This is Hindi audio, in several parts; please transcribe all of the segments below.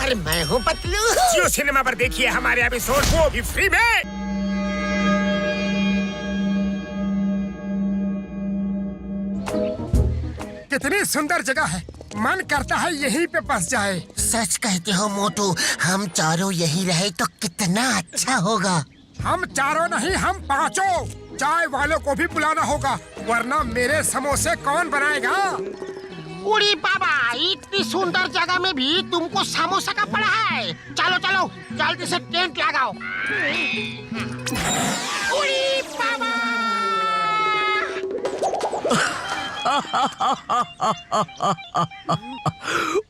और मैं हूँ पतलू। जियो सिनेमा पर देखिए हमारे एपिसोड को भी फ्री में। कितनी सुंदर जगह है, मन करता है यहीं पे बस जाए। सच कहते हो मोटू, हम चारों यहीं रहे तो कितना अच्छा होगा। हम चारों नहीं, हम पांचों। चाय वालों को भी बुलाना होगा, वरना मेरे समोसे कौन बनाएगा। उड़ी बाबा, इतनी सुंदर जगह में भी तुमको समोसा का पड़ा है। चलो चलो जल्दी से टेंट लगाओ। उड़ी बाबा।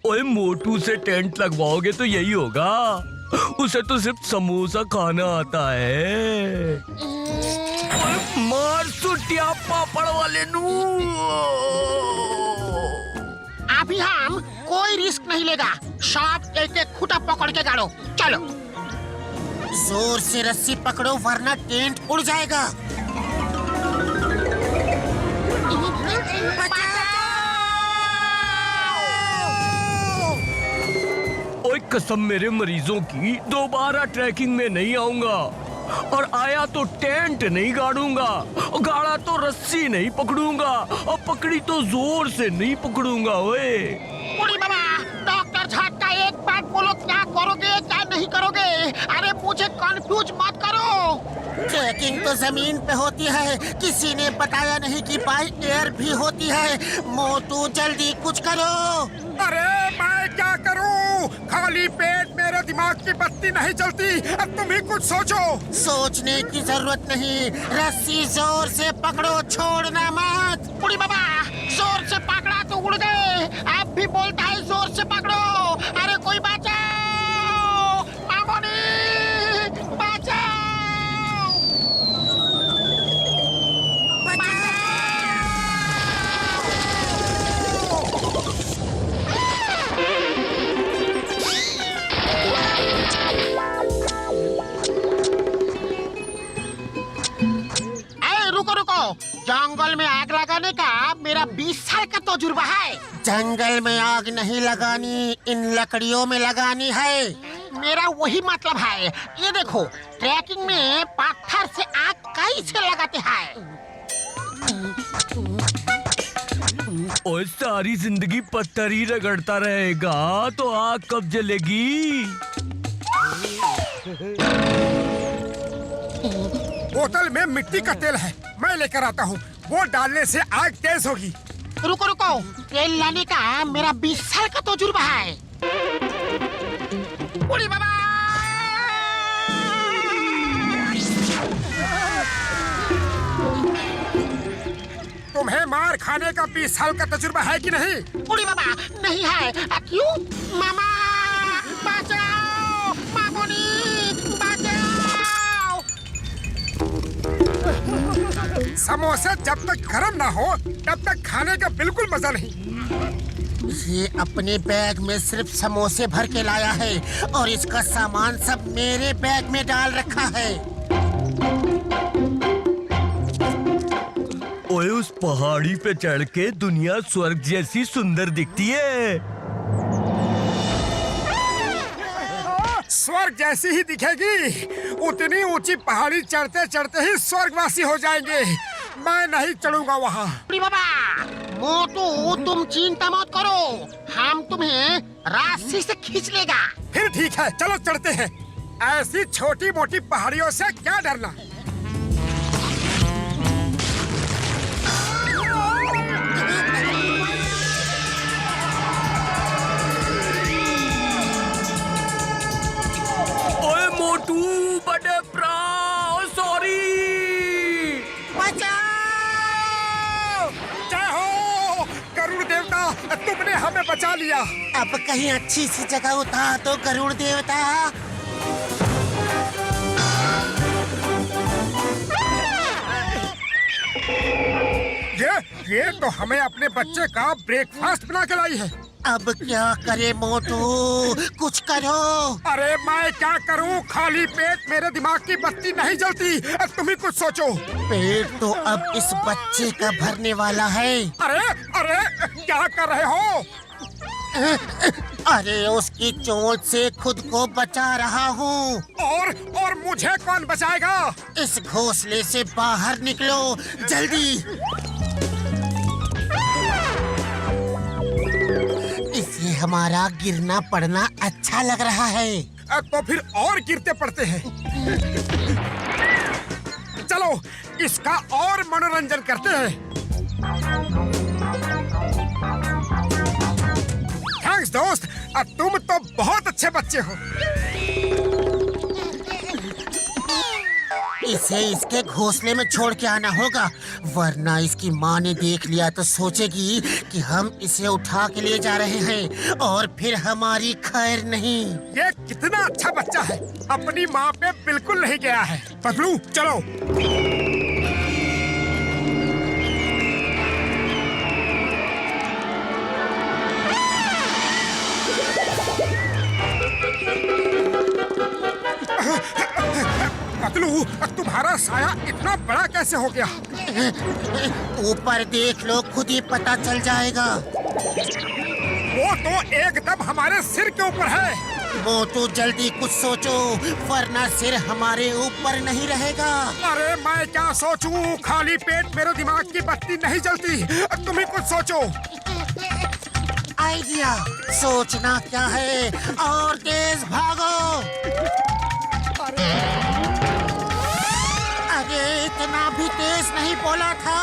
ओए मोटू से टेंट लगवाओगे तो यही होगा, उसे तो सिर्फ समोसा खाना आता है। ओए मार सुटिया पापड़ वाले नू। अभी हम कोई रिस्क नहीं लेगा, सब एक एक खूंटा पकड़ के गाड़ो। चलो जोर से रस्सी पकड़ो वरना टेंट उड़ जाएगा। ओए कसम मेरे मरीजों की, दोबारा ट्रैकिंग में नहीं आऊंगा। और आया तो टेंट नहीं गाड़ूंगा, गाड़ा तो रस्सी नहीं पकड़ूंगा, और पकड़ी तो जोर से नहीं पकड़ूंगा। ओए उड़ी बाबा, डॉक्टर झटका एक बात बोलो, क्या करोगे क्या नहीं करोगे? अरे मुझे कंफ्यूज मत करो। ट्रैकिंग तो जमीन पे होती है, किसी ने बताया नहीं कि बाई एयर भी होती है। मोटू जल्दी कुछ करो। अरे मैं क्या करूं? खाली पेट मेरे दिमाग की बत्ती नहीं चलती। अब तुम ही कुछ सोचो। सोचने की जरूरत नहीं, रस्सी जोर से पकड़ो, छोड़ना मत। उड़ी बाबा, जोर से पकड़ा तो उड़ गए, अब भी बोलता है जोर से पकड़ो। अरे कोई बचाओ, मामोनी बचाओ। रुको रुको, जंगल में आग लगाने का मेरा 20 साल का तजुर्बा है। जंगल में आग नहीं लगानी, इन लकड़ियों में लगानी है। मेरा वही मतलब है। ये देखो, ट्रैकिंग में पत्थर से आग कैसे लगाते हैं। ओए सारी जिंदगी पत्थर ही रगड़ता रहेगा तो आग कब जलेगी? बोतल में मिट्टी का तेल है, मैं लेकर आता हूँ। वो डालने से आग तेज होगी। रुको रुको, तेल लाने का मेरा 20 साल का तजुर्बा है। उड़ी बाबा। तुम्हें मार खाने का 20 साल का तजुर्बा है कि नहीं? उड़ी बाबा नहीं है। क्यों? मामा बचाओ, मामोनी बचाओ। समोसा जब तक गर्म ना हो तब तक खाने का बिल्कुल मजा नहीं। ये अपने बैग में सिर्फ समोसे भर के लाया है और इसका सामान सब मेरे बैग में डाल रखा है। ओए उस पहाड़ी पे चढ़ के दुनिया स्वर्ग जैसी सुंदर दिखती है। स्वर्ग जैसी ही दिखेगी। उतनी ऊंची पहाड़ी चढ़ते चढ़ते ही स्वर्गवासी हो जाएंगे। मैं नहीं चढ़ूंगा वहाँ। उड़ी बाबा, मोटू तुम चिंता मत करो, हम तुम्हें रस्सी से खींच लेगा। फिर ठीक है, चलो चढ़ते हैं। ऐसी छोटी मोटी पहाड़ियों से क्या डरना। ओए मोटू बड़े ब्रा, सॉरी। जय हो गरुड़ देवता, तुमने हमें बचा लिया। अब कहीं अच्छी सी जगह उतार तो गरुड़ देवता। ये तो हमें अपने बच्चे का ब्रेकफास्ट बना के लाई है। अब क्या करे मोटू, कुछ करो। अरे मैं क्या करूं? खाली पेट मेरे दिमाग की बत्ती नहीं जलती। अब तुम ही कुछ सोचो। पेट तो अब इस बच्चे का भरने वाला है। अरे अरे क्या कर रहे हो? अरे उसकी चोट से खुद को बचा रहा हूँ। और मुझे कौन बचाएगा? इस घोंसले से बाहर निकलो जल्दी। इसे हमारा गिरना पड़ना अच्छा लग रहा है। तो फिर और गिरते पड़ते हैं। चलो इसका और मनोरंजन करते हैं। थैंक्स दोस्त, तुम तो बहुत अच्छे बच्चे हो। इसे इसके घोंसले में छोड़ के आना होगा, वरना इसकी माँ ने देख लिया तो सोचेगी कि हम इसे उठा के ले जा रहे हैं और फिर हमारी खैर नहीं। ये कितना अच्छा बच्चा है, अपनी माँ पे बिल्कुल नहीं गया है। पतलू चलो। पतलू, तुम्हारा साया इतना बड़ा कैसे हो गया? ऊपर देख लो, खुद ही पता चल जाएगा। वो तो एकदम हमारे सिर के ऊपर है। वो तो जल्दी कुछ सोचो, वरना सिर हमारे ऊपर नहीं रहेगा। अरे मैं क्या सोचूं? खाली पेट मेरे दिमाग की बत्ती नहीं जलती। तुम ही कुछ सोचो। आइडिया। सोचना क्या है, और तेज भागो। अरे इतना भी तेज नहीं बोला था।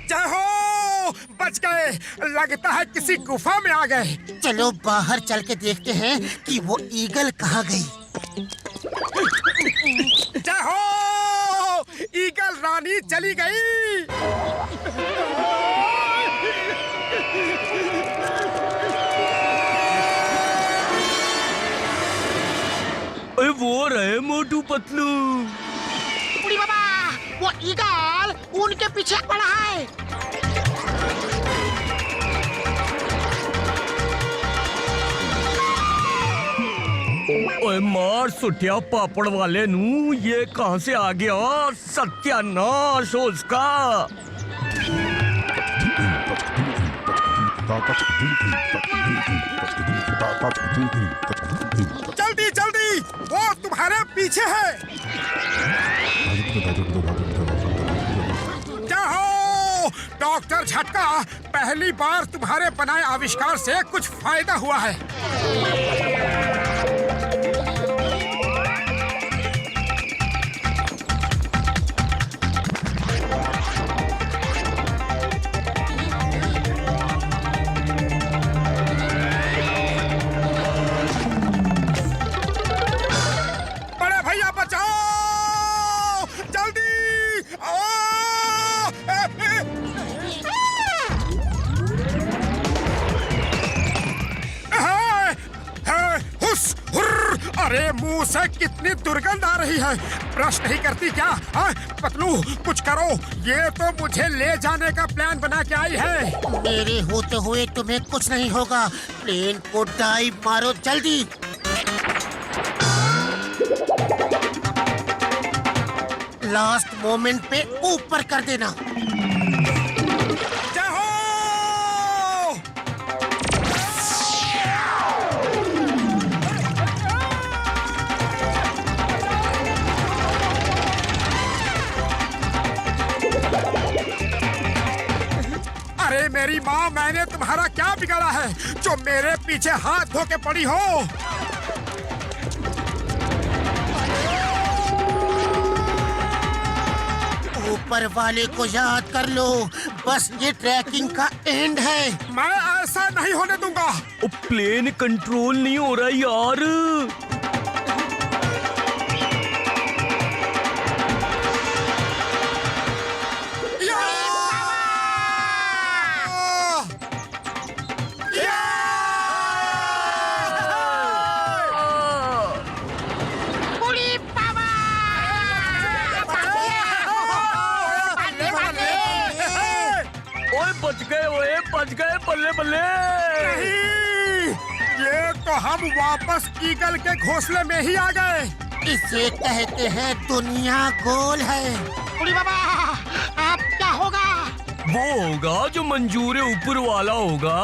जय हो, बच गए। लगता है किसी गुफा में आ गए। चलो बाहर चल के देखते हैं कि वो ईगल कहाँ गई। जय हो, ईगल रानी चली गई। अरे वो रहे मोटू पतलू। बुढ़ी बाबा, वो ईगल उनके पीछे पड़ा है। ओए मार सुटिया पापड़ वाले नू, ये कहां से आ गया? सत्यानाश हो उसका। जल्दी जल्दी, वो तुम्हारे पीछे है। जाओ डॉक्टर झटका, पहली बार तुम्हारे बनाए आविष्कार से कुछ फायदा हुआ है। अरे मुंह से कितनी दुर्गंध आ रही है। ब्रश नहीं करती क्या? हाँ? पतलू कुछ करो, ये तो मुझे ले जाने का प्लान बना के आई है। मेरे होते हुए तुम्हें कुछ नहीं होगा। प्लेन को डाइव मारो जल्दी। लास्ट मोमेंट पे ऊपर कर देना। अरे मेरी माँ, मैंने तुम्हारा क्या बिगाड़ा है जो मेरे पीछे हाथ धो के पड़ी हो? ऊपर वाले को याद कर लो, बस ये ट्रैकिंग का एंड है। मैं ऐसा नहीं होने दूंगा। प्लेन कंट्रोल नहीं हो रहा यार। बच गए, बल्ले बल्ले। नहीं, ये तो हम वापस ईगल के घोंसले में ही आ गए। इसे कहते हैं दुनिया गोल है। उड़ी बाबा अब क्या होगा? वो होगा जो मंजूर ऊपर वाला होगा।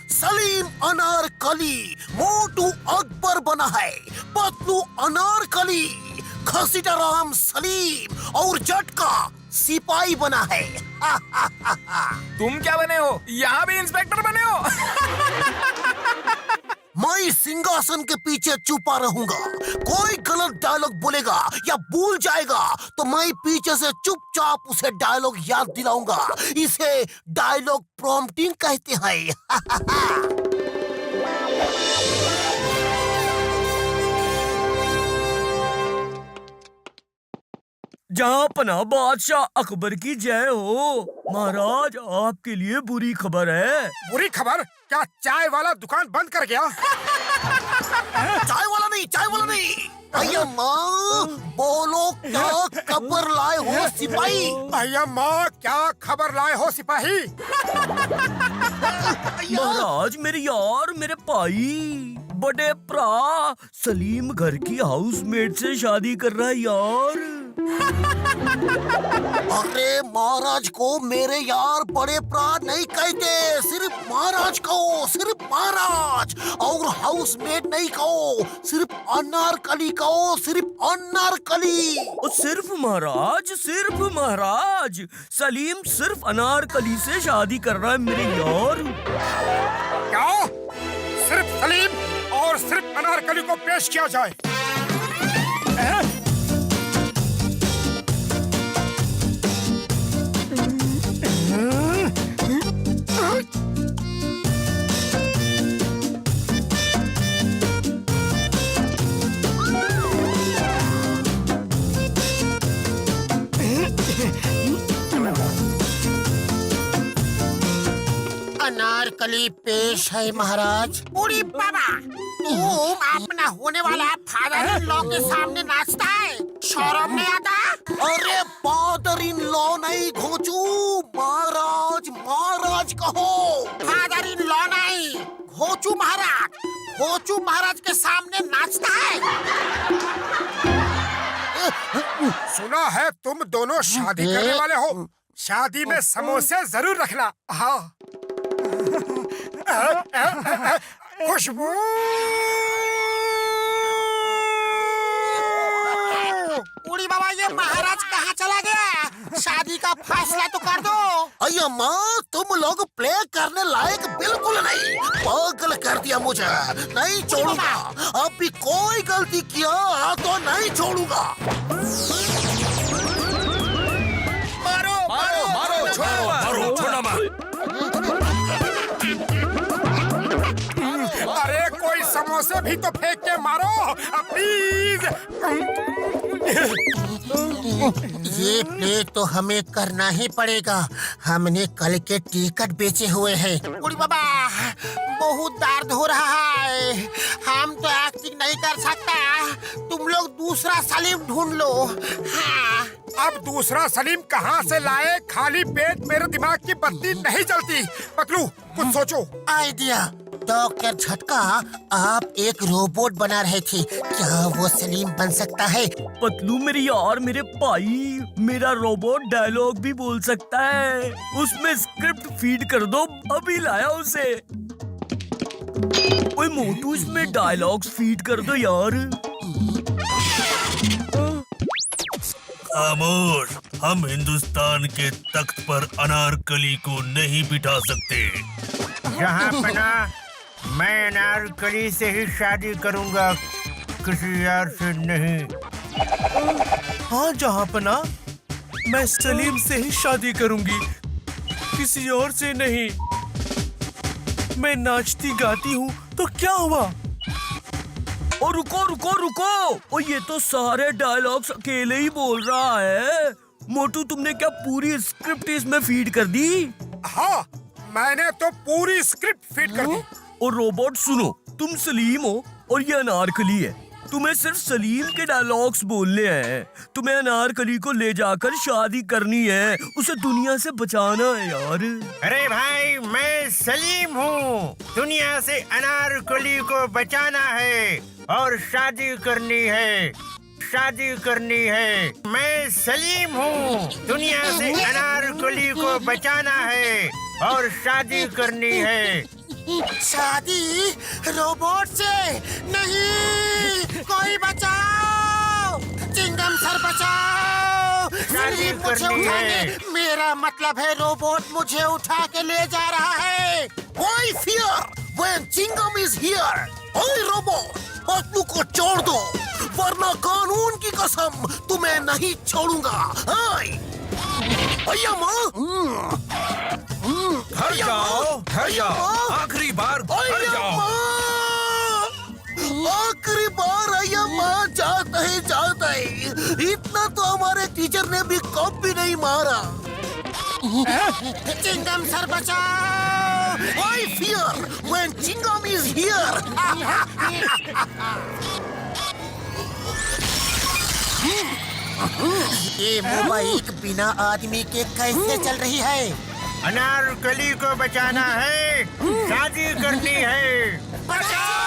सलीम अनारकली, मोटू अकबर बना है, पतलू अनारकली, घसीटाराम सलीम और जटका सिपाही बना है। तुम क्या बने हो? यहाँ भी इंस्पेक्टर बने हो? मैं सिंहासन के पीछे छुपा रहूंगा। कोई गलत डायलॉग बोलेगा या भूल जाएगा तो मैं पीछे से चुपचाप उसे डायलॉग याद दिलाऊंगा। इसे डायलॉग प्रॉम्प्टिंग कहते हैं। जहाँ पना बादशाह अकबर की जय हो। महाराज आपके लिए बुरी खबर है। बुरी खबर? क्या चाय वाला दुकान बंद कर गया? चाय वाला नहीं। भैया माँ बोलो क्या खबर लाए हो सिपाही? भैया माँ क्या खबर लाए हो सिपाही? महाराज मेरे यार, मेरे भाई, बड़े भरा सलीम घर की हाउसमेट से शादी कर रहा है यार। अरे महाराज को मेरे यार बड़े भरा नहीं कहते, सिर्फ महाराज कहो, सिर्फ महाराज। और हाउसमेट नहीं कहो, सिर्फ अनारकली कहो, सिर्फ अनारकली। और सिर्फ महाराज सलीम सिर्फ अनारकली से शादी कर रहा है मेरे यार। क्या? सिर्फ सलीम और सिर्फ अनारकली को पेश किया जाए? अनारकली पेश है महाराज। उड़ी बाबा तुम अपना होने वाला फादर इन लॉ के सामने नाचता है, शर्म नहीं आता? अरे फादर इन लॉ नहीं घोचू, महाराज महाराज कहो। फादर इन लॉ नहीं, घोचू महाराज। घोचू महाराज के सामने नाचता है। सुना है तुम दोनों शादी करने वाले हो। शादी में समोसे जरूर रखना। हाँ। खुशबू। उड़ी बाबा ये महाराज कहाँ चला गया? शादी का फैसला तो कर दो। अय्या माँ तुम लोग प्ले करने लायक बिल्कुल नहीं, पागल कर दिया मुझे। नहीं छोड़ूंगा, अब भी कोई गलती किया तो नहीं छोड़ूंगा। मारो, छोड़ो मत। अरे कोई समोसे भी तो फेंक के मारो प्लीज। ये प्ले तो हमें करना ही पड़ेगा। हमने कल के टिकट बेचे हुए हैं। उड़ी बाबा बहुत दर्द हो रहा है, हम तो एक्टिंग नहीं कर सकता। तुम लोग दूसरा सलीम ढूंढ लो। हाँ। अब दूसरा सलीम कहाँ से लाए? खाली पेट मेरे दिमाग की बत्ती नहीं जलती। पतलू कुछ सोचो। आइडिया। डॉक्टर झटका, आप एक रोबोट बना रहे थे, क्या वो सलीम बन सकता है? पतलू मेरे यार, मेरे भाई, मेरा रोबोट डायलॉग भी बोल सकता है। उसमें स्क्रिप्ट फीड कर दो, अभी लाया उसे। ओए मोटू इसमें डायलॉग्स फीड कर दो यार। खामोश, हम हिंदुस्तान के तख्त पर अनारकली को नहीं बिठा सकते। जहाँपना मैं अनारकली से ही शादी करूंगा, किसी और से नहीं। हाँ जहाँपना, मैं सलीम से ही शादी करूंगी, किसी और से नहीं। मैं नाचती गाती हूँ तो क्या हुआ? और रुको, और ये तो सारे डायलॉग्स अकेले ही बोल रहा है। मोटू तुमने क्या पूरी स्क्रिप्ट इसमें फीड कर दी? हाँ मैंने तो पूरी स्क्रिप्ट फीड कर दी। और रोबोट सुनो, तुम सलीम हो और ये अनारकली है। तुम्हें सिर्फ सलीम के डायलॉग्स बोलने हैं। तुम्हें अनारकली को ले जाकर शादी करनी है, उसे दुनिया से बचाना है यार। अरे भाई, मैं सलीम हूँ। दुनिया से अनारकली को बचाना है और शादी करनी है, शादी करनी है। मैं सलीम हूँ। दुनिया से अनारकली को बचाना है और शादी करनी है। शादी रोबोट से नहीं, कोई बचाओ, चिंगम सर बचाओ। सलीम मुझे उठाने, मेरा मतलब है रोबोट मुझे उठा के ले जा रहा है। Why fear when Chingam is here? ओए रोबोट, पतलू को छोड़ दो, वरना कानून की कसम तुम्हें नहीं छोड़ूंगा। हाय भैया माँ, घर जाओ, घर जाओ, आखिरी बार घर जाओ। आखिरी बार अय्या माँ, जाता है। इतना तो हमारे टीचर ने भी कब भी नहीं मारा। चिंगम सर बचाओ। Why fear when Chingam is here? ये मोबाइल बिना आदमी के कैसे चल रही है? अनारकली को बचाना है, शादी करनी है। बचाओ!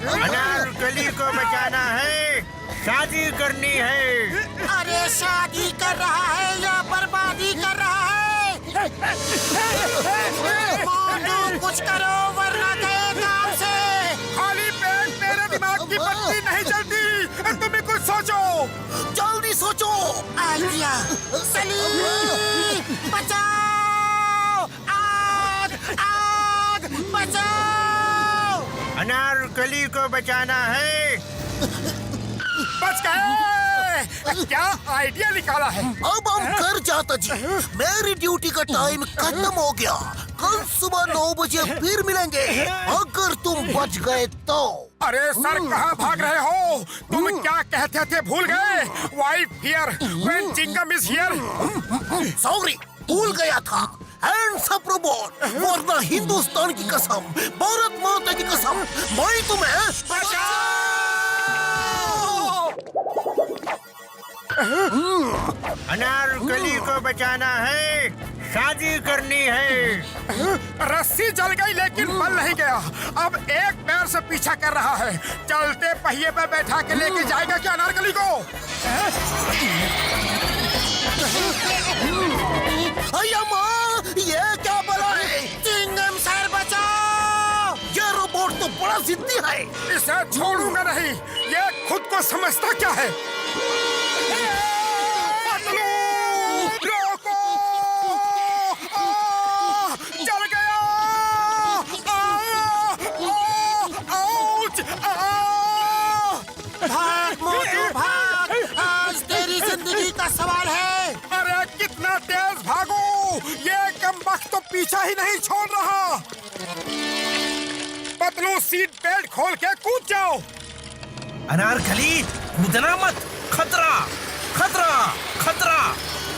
अनारकली को बचाना है, शादी करनी है। अरे शादी कर रहा है या बर्बादी कर रहा है? मोंडू, कुछ करो वरना गए काम से। खाली पेट मेरे दिमाग की बत्ती नहीं चलती। तुम कुछ सोचो, जल्दी सोचो। आइडिया। सलीम बचाओ, आग आग बचाओ। अनारकली को बचाना है। बच गए। क्या आइडिया निकाला है? अब हम घर जाता जी, मेरी ड्यूटी का टाइम खत्म हो गया। कल सुबह 9 बजे फिर मिलेंगे, अगर तुम बच गए तो। अरे सर, कहाँ भाग रहे हो? तुम क्या कहते थे, भूल गए? Why fear when Chingam is here? Sorry, भूल गया था। हैंड्स अप रोबोट, वरना हिंदुस्तान की कसम, भारत माता की कसम, मैं तुम्हें अनारकली को बचाना है, शादी करनी है। रस्सी जल गई लेकिन बल नहीं गया। अब एक पैर से पीछा कर रहा है। चलते पहिए पे बैठा के लेके जाएगा क्या अनारकली को? अय्या माँ, ये क्या बला है? चिंगम सर बचाओ। ये रोबोट तो बड़ा जिद्दी है। इसे छोड़ूंगा नहीं। ये खुद को समझता क्या है? पतलू, रोको! जल गया! आउच! भाग मोटू भाग, आज तेरी जिंदगी का सवाल है। अरे कितना तेज भागू, ये कमबख्त तो पीछा ही नहीं छोड़ रहा। पतलू, सीट बेल्ट खोल के कूद जाओ। अनारकली, कूदना मत, खतरा, खतरा, खतरा,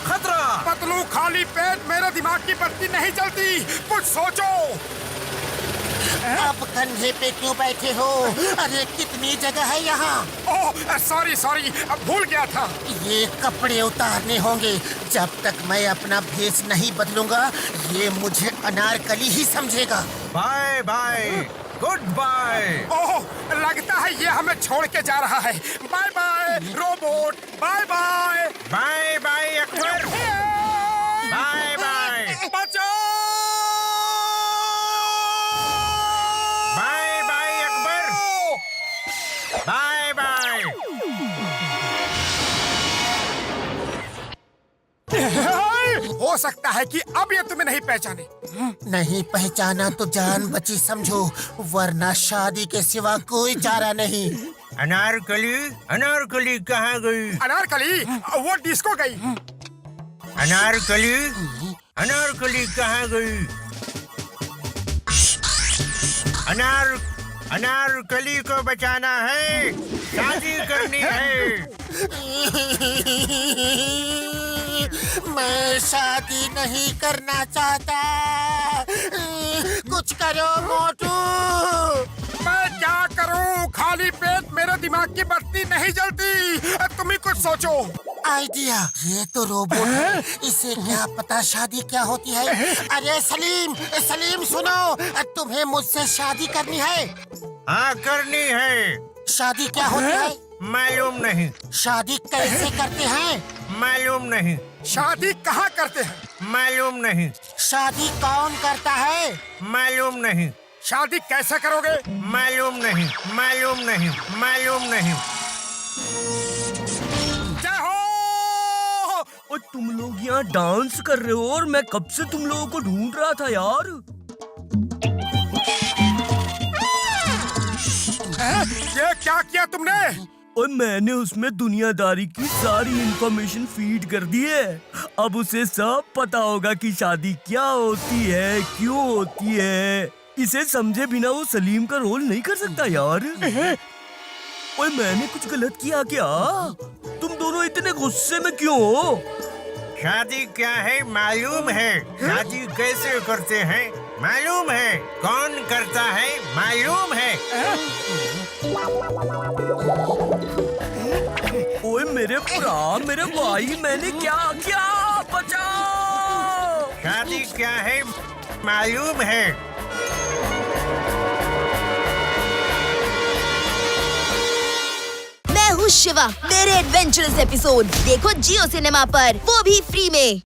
खतरा। पतलू, खाली पेट मेरे दिमाग की बत्ती नहीं चलती। कुछ सोचो। अब कंधे पे क्यों बैठे हो? अरे कितनी जगह है यहाँ। ओह सॉरी, भूल गया था। ये कपड़े उतारने होंगे। जब तक मैं अपना भेष नहीं बदलूंगा, ये मुझे अनारकली ही समझेगा। Bye bye, good bye. ओह, लगता है ये हमें छोड़ के जा रहा है। Bye bye robot, bye bye. Bye bye Akbar, bye bye. बचाओ! Bye bye Akbar, bye bye. हो सकता है कि अब ये तुम्हें नहीं पहचाने। नहीं पहचाना तो जान बची समझो, वरना शादी के सिवा कोई चारा नहीं। अनारकली, अनारकली कहाँ गई? अनारकली, वो डिस्को गई। अनारकली, अनारकली कहाँ गई? अनारकली को बचाना है, शादी करनी है। मैं शादी नहीं करना चाहता। कुछ करो मोटू। मैं क्या करूं? खाली पेट मेरे दिमाग की बत्ती नहीं जलती। तुम ही कुछ सोचो। आइडिया, ये तो रोबोट है, इसे क्या पता शादी क्या होती है। अरे सलीम, सलीम सुनो, तुम्हें मुझसे शादी करनी है? हाँ करनी है। शादी क्या होती है? मालूम नहीं। शादी कैसे करते हैं? मालूम नहीं। शादी कहाँ करते हैं? मालूम नहीं। शादी कौन करता है? मालूम नहीं। शादी कैसे करोगे? मालूम नहीं। मालूम नहीं। मालूम नहीं। जय हो। और तुम लोग यहाँ डांस कर रहे हो और मैं कब से तुम लोगों को ढूंढ रहा था यार। ये क्या किया तुमने? और मैंने उसमें दुनियादारी की सारी इंफॉर्मेशन फीड कर दी है। अब उसे सब पता होगा कि शादी क्या होती है, क्यों होती है। इसे समझे बिना वो सलीम का रोल नहीं कर सकता यार। ओए मैंने कुछ गलत किया क्या? तुम दोनों इतने गुस्से में क्यों हो? शादी क्या है मालूम है। शादी कैसे करते हैं मालूम है। कौन करता है मालूम है। ओए मेरे भरा, मेरे भाई, मैंने क्या किया? बचाओ! शादी क्या है मालूम है। मैं हूँ शिवा। मेरे एडवेंचरस एपिसोड देखो जियो सिनेमा पर, वो भी फ्री में।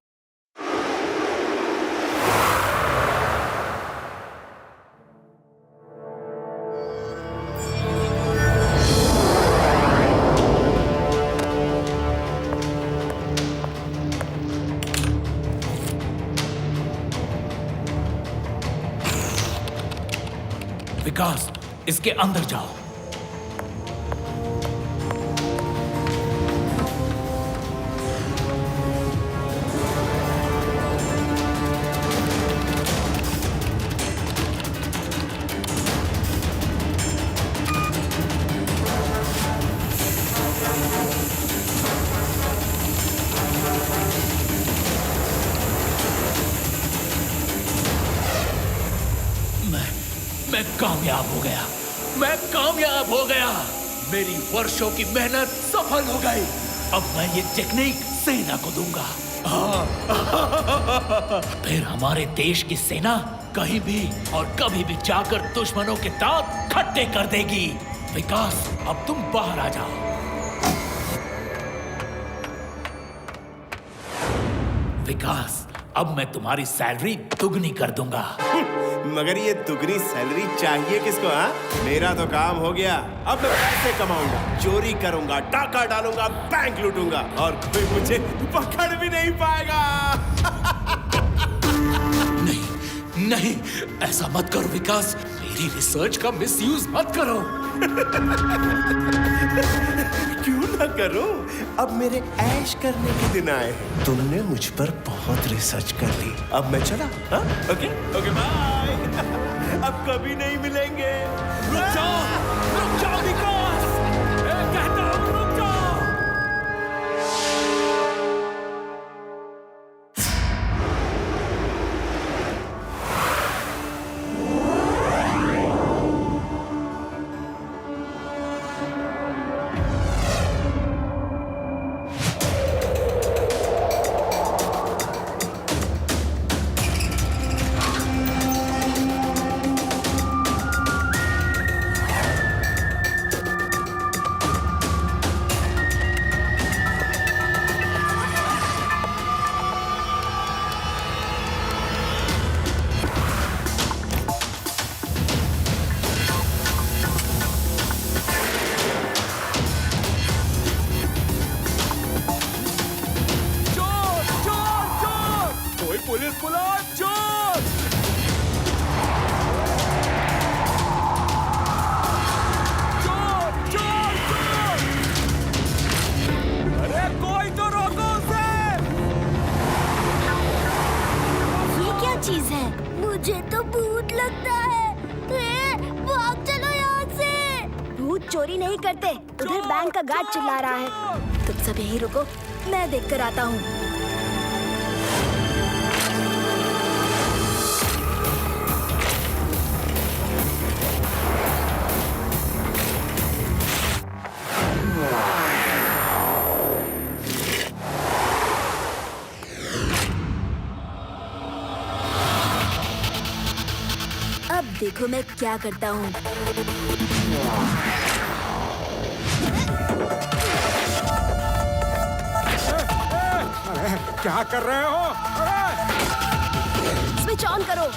विकास, इसके अंदर जाओ। मैं कामयाब हो गया। मैं कामयाब हो गया। मेरी वर्षों की मेहनत सफल हो गई। अब मैं ये टेक्निक सेना को दूंगा। फिर हमारे देश की सेना कहीं भी और कभी भी जाकर दुश्मनों के दांत खट्टे कर देगी। विकास, अब तुम बाहर आ जाओ। विकास, अब मैं तुम्हारी सैलरी दुगनी कर दूंगा। मगर ये दुगनी सैलरी चाहिए किसको? हाँ, मेरा तो काम हो गया। अब मैं पैसे कमाऊंगा, चोरी करूंगा, डाका डालूंगा, बैंक लूटूंगा और कोई मुझे पकड़ भी नहीं पाएगा। नहीं नहीं, ऐसा मत करो विकास। मेरी रिसर्च का मिसयूज मत करो। क्यों ना करो? अब मेरे ऐश करने के दिन आए हैं। तुमने मुझ पर बहुत रिसर्च कर ली। अब मैं चला। हाँ? Okay okay bye. अब कभी नहीं मिलेंगे। रुक जाओ विकास। कहता हूँ रुक जाओ। पुलिस बुलाओ, चोर! चोर, चोर, चोर! अरे कोई तो रोको उसे! ये क्या चीज है? मुझे तो भूत लगता है। भाग चलो यहाँ से। भूत चोरी नहीं करते। उधर बैंक का गार्ड चिल्ला रहा है। तुम सब यहीं रुको, मैं देख कर आता हूँ। देखो मैं क्या करता हूँ। क्या कर रहे हो? स्विच ऑन करो।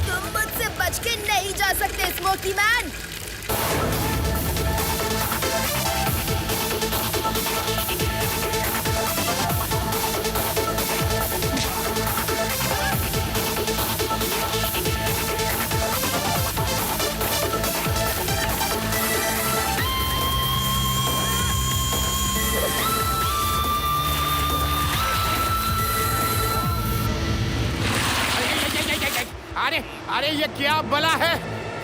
तुम मुझसे बच के नहीं जा सकते स्मोकी मैन। अरे अरे ये क्या बला है?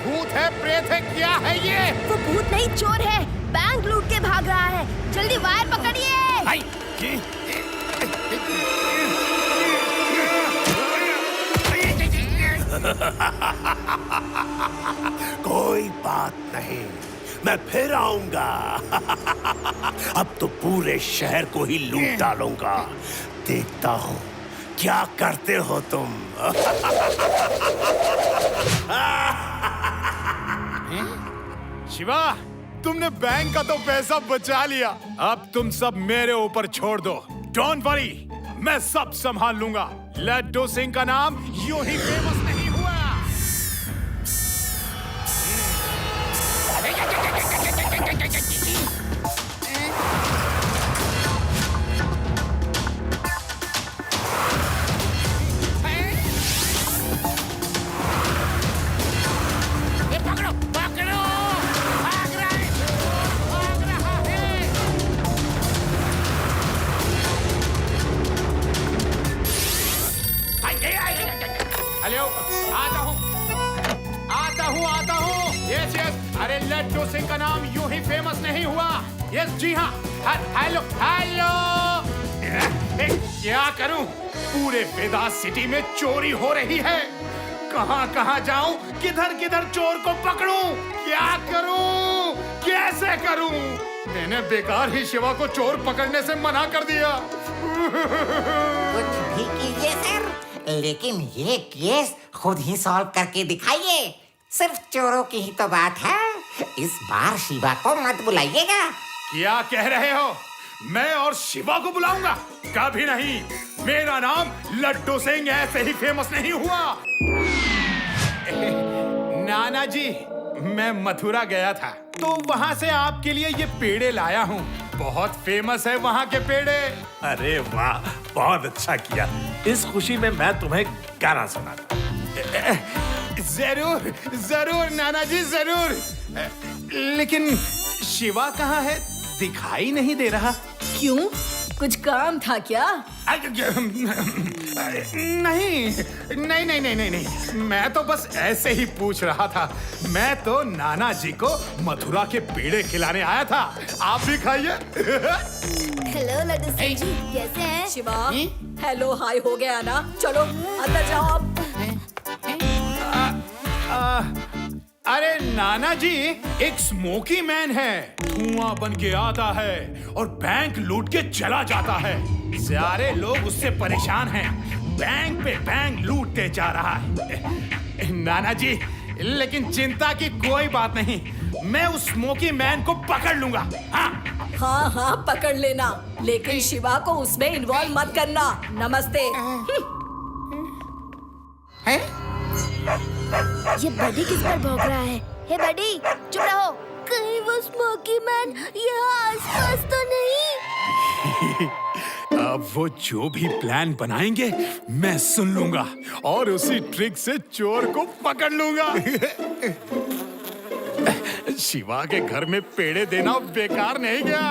भूत है, प्रेत है, क्या है ये? वो भूत नहीं चोर है, बैंक लूट के भाग रहा है। जल्दी वायर पकड़िए। कोई बात नहीं, मैं फिर आऊंगा। अब तो पूरे शहर को ही लूट डालूंगा। देखता हूँ क्या करते हो तुम। शिवा, तुमने बैंक का तो पैसा बचा लिया। अब तुम सब मेरे ऊपर छोड़ दो। डोंट वरी, मैं सब संभाल लूंगा। लड्डू सिंह का नाम यूं ही फेमस नहीं हुआ। पकड़ो, पकड़ो, भाग रहा है, भाग रहा है। हेलो, आता हूँ। यस यस, अरे लड्डू सिंह का नाम यूं ही फेमस नहीं हुआ। यस जी हाँ। Hello hello. क्या करूं? पूरे वेदास सिटी में चोरी हो रही है। कहाँ जाऊं? किधर चोर को पकड़ूं? क्या करूं? कैसे करूं? मैंने बेकार ही शिवा को चोर पकड़ने से मना कर दिया। कुछ भी कीजिए सर, लेकिन ये केस खुद ही सॉल्व करके दिखाइए। सिर्फ चोरों की ही तो बात है। इस बार शिवा को मत बुलाइएगा। क्या कह रहे हो? मैं और शिवा को बुलाऊंगा? कभी नहीं। मेरा नाम लड्डू सिंह ऐसे ही फेमस नहीं हुआ। नाना जी, मैं मथुरा गया था तो वहाँ से आपके लिए ये पेड़े लाया हूँ। बहुत फेमस है वहाँ के पेड़े। अरे वाह, बहुत अच्छा किया। इस खुशी में मैं तुम्हें गाना सुनाता। जरूर जरूर नाना जी, जरूर। लेकिन शिवा कहाँ है? दिखाई नहीं दे रहा। क्यों? कुछ काम था क्या? नहीं। मैं तो बस ऐसे ही पूछ रहा था। मैं तो नाना जी को मथुरा के पेड़े खिलाने आया था। आप भी खाइए। हेलो लड्डू सिंह जी, कैसे हैं? शिवा, हेलो हाय हो गया ना? चलो अंदर जाओ आप। अरे नाना जी, एक स्मोकी मैन है। धुआं बन के आता है और बैंक लूट के चला जाता है। सारे लोग उससे परेशान हैं। बैंक पे बैंक लूटते जा रहा है। नाना जी, लेकिन चिंता की कोई बात नहीं। मैं उस स्मोकी मैन को पकड़ लूंगा। हाँ पकड़ लेना, लेकिन शिवा को उसमें इन्वॉल्व मत करना। नमस्ते। ये बडी किस पर भौंक रहा है? हे बडी, चुप रहो। कहीं वो स्मोकी मैन यहाँ आसपास तो नहीं? अब वो जो भी प्लान बनाएंगे मैं सुन लूंगा और उसी ट्रिक से चोर को पकड़ लूंगा। शिवा के घर में पेड़े देना बेकार नहीं गया।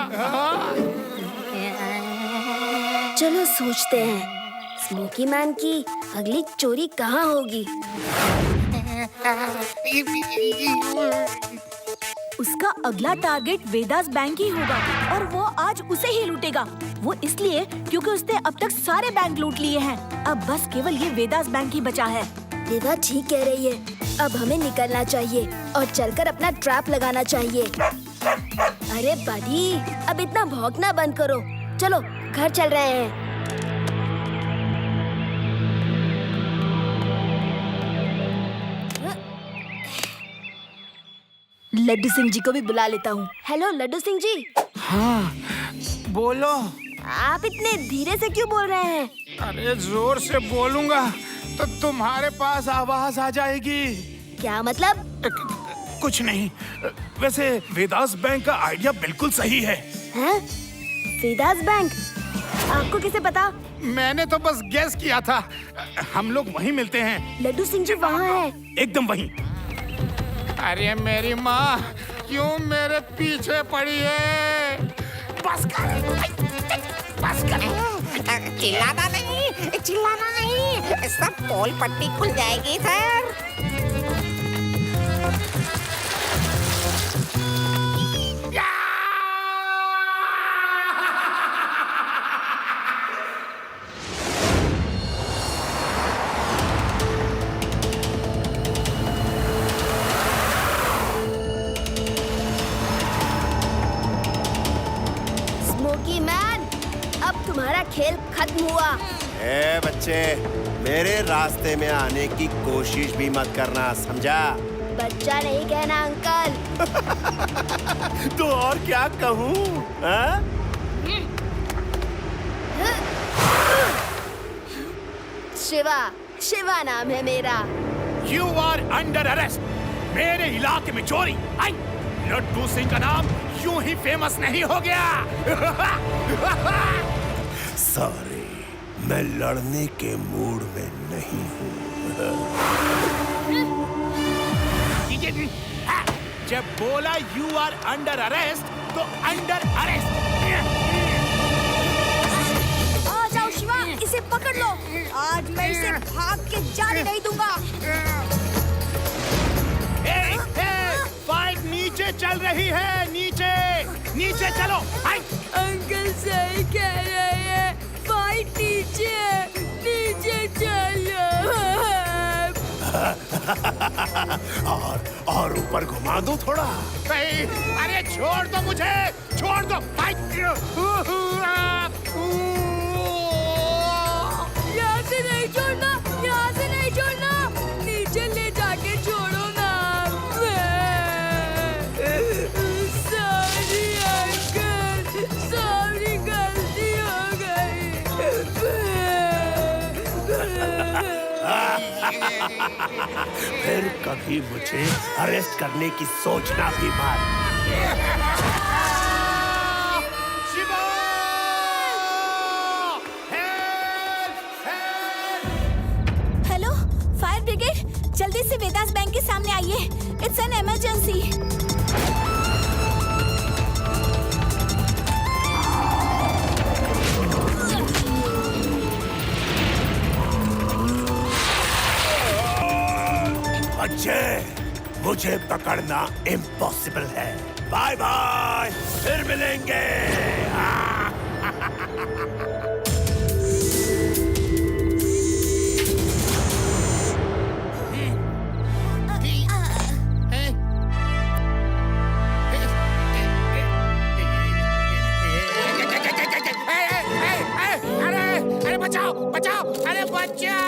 चलो सोचते हैं, स्मोकी मैन की अगली चोरी कहाँ होगी? उसका अगला टारगेट वेदास बैंक ही होगा और वो आज उसे ही लूटेगा। वो इसलिए क्योंकि उसने अब तक सारे बैंक लूट लिए हैं। अब बस केवल ये वेदास बैंक ही बचा है। देवा ठीक कह रही है। अब हमें निकलना चाहिए और चलकर अपना ट्रैप लगाना चाहिए। अरे बडी, अब इतना भौंकना बंद करो। चलो घर चल रहे हैं। लड्डू सिंह जी को भी बुला लेता हूँ। हेलो लड्डू सिंह जी। हाँ, बोलो। आप इतने धीरे से क्यों बोल रहे हैं? अरे जोर से बोलूंगा तो तुम्हारे पास आवाज आ जाएगी। क्या मतलब? कुछ नहीं। वैसे वेदास बैंक का आइडिया बिल्कुल सही है। हैं? वेदास बैंक? आपको कैसे पता? मैंने तो बस गेस किया था। हम लोग वहीं मिलते हैं। लड्डू सिंह जी वहाँ है। एकदम वहीं। अरे मेरी माँ क्यों मेरे पीछे पड़ी है? बस कर, बस कर। चिल्लाना नहीं, सब पोल पट्टी खुल जाएगी सर। स्मोकी मैन, अब तुम्हारा खेल खत्म हुआ। ए बच्चे, मेरे रास्ते में आने की कोशिश भी मत करना, समझा? बच्चा नहीं कहना अंकल। तो और क्या कहूँ? हाँ? शिवा नाम है मेरा। You are under arrest। मेरे इलाके में चोरी। आई, लड्डू सिंह का नाम यूं ही फेमस नहीं हो गया। सॉरी, मैं लड़ने के मूड में नहीं हूँ। जब बोला you are under arrest तो under arrest। आ जाओ शिवा, इसे पकड़ लो। आज मैं इसे भाग के जाने नहीं दूंगा। फाइट नीचे चल रही है, नीचे चलो। अंकल सही कह रहे हैं, फाइट नीचे चलो। और ऊपर घुमा दो थोड़ा। अरे छोड़ दो मुझे, छोड़ दो। यहाँ से नहीं छोड़ना, नीचे ले जाके छोड़ो ना। सॉरी अंकल, सॉरी, गलती हो गई। फिर कभी मुझे अरेस्ट करने की सोचना भी मत। हेलो फायर ब्रिगेड, जल्दी से वेदास बैंक के सामने आइए। It's an emergency. अजय, मुझे पकड़ना इम्पॉसिबल है। बाय बाय, फिर मिलेंगे। अरे बचाओ, अरे बचाओ।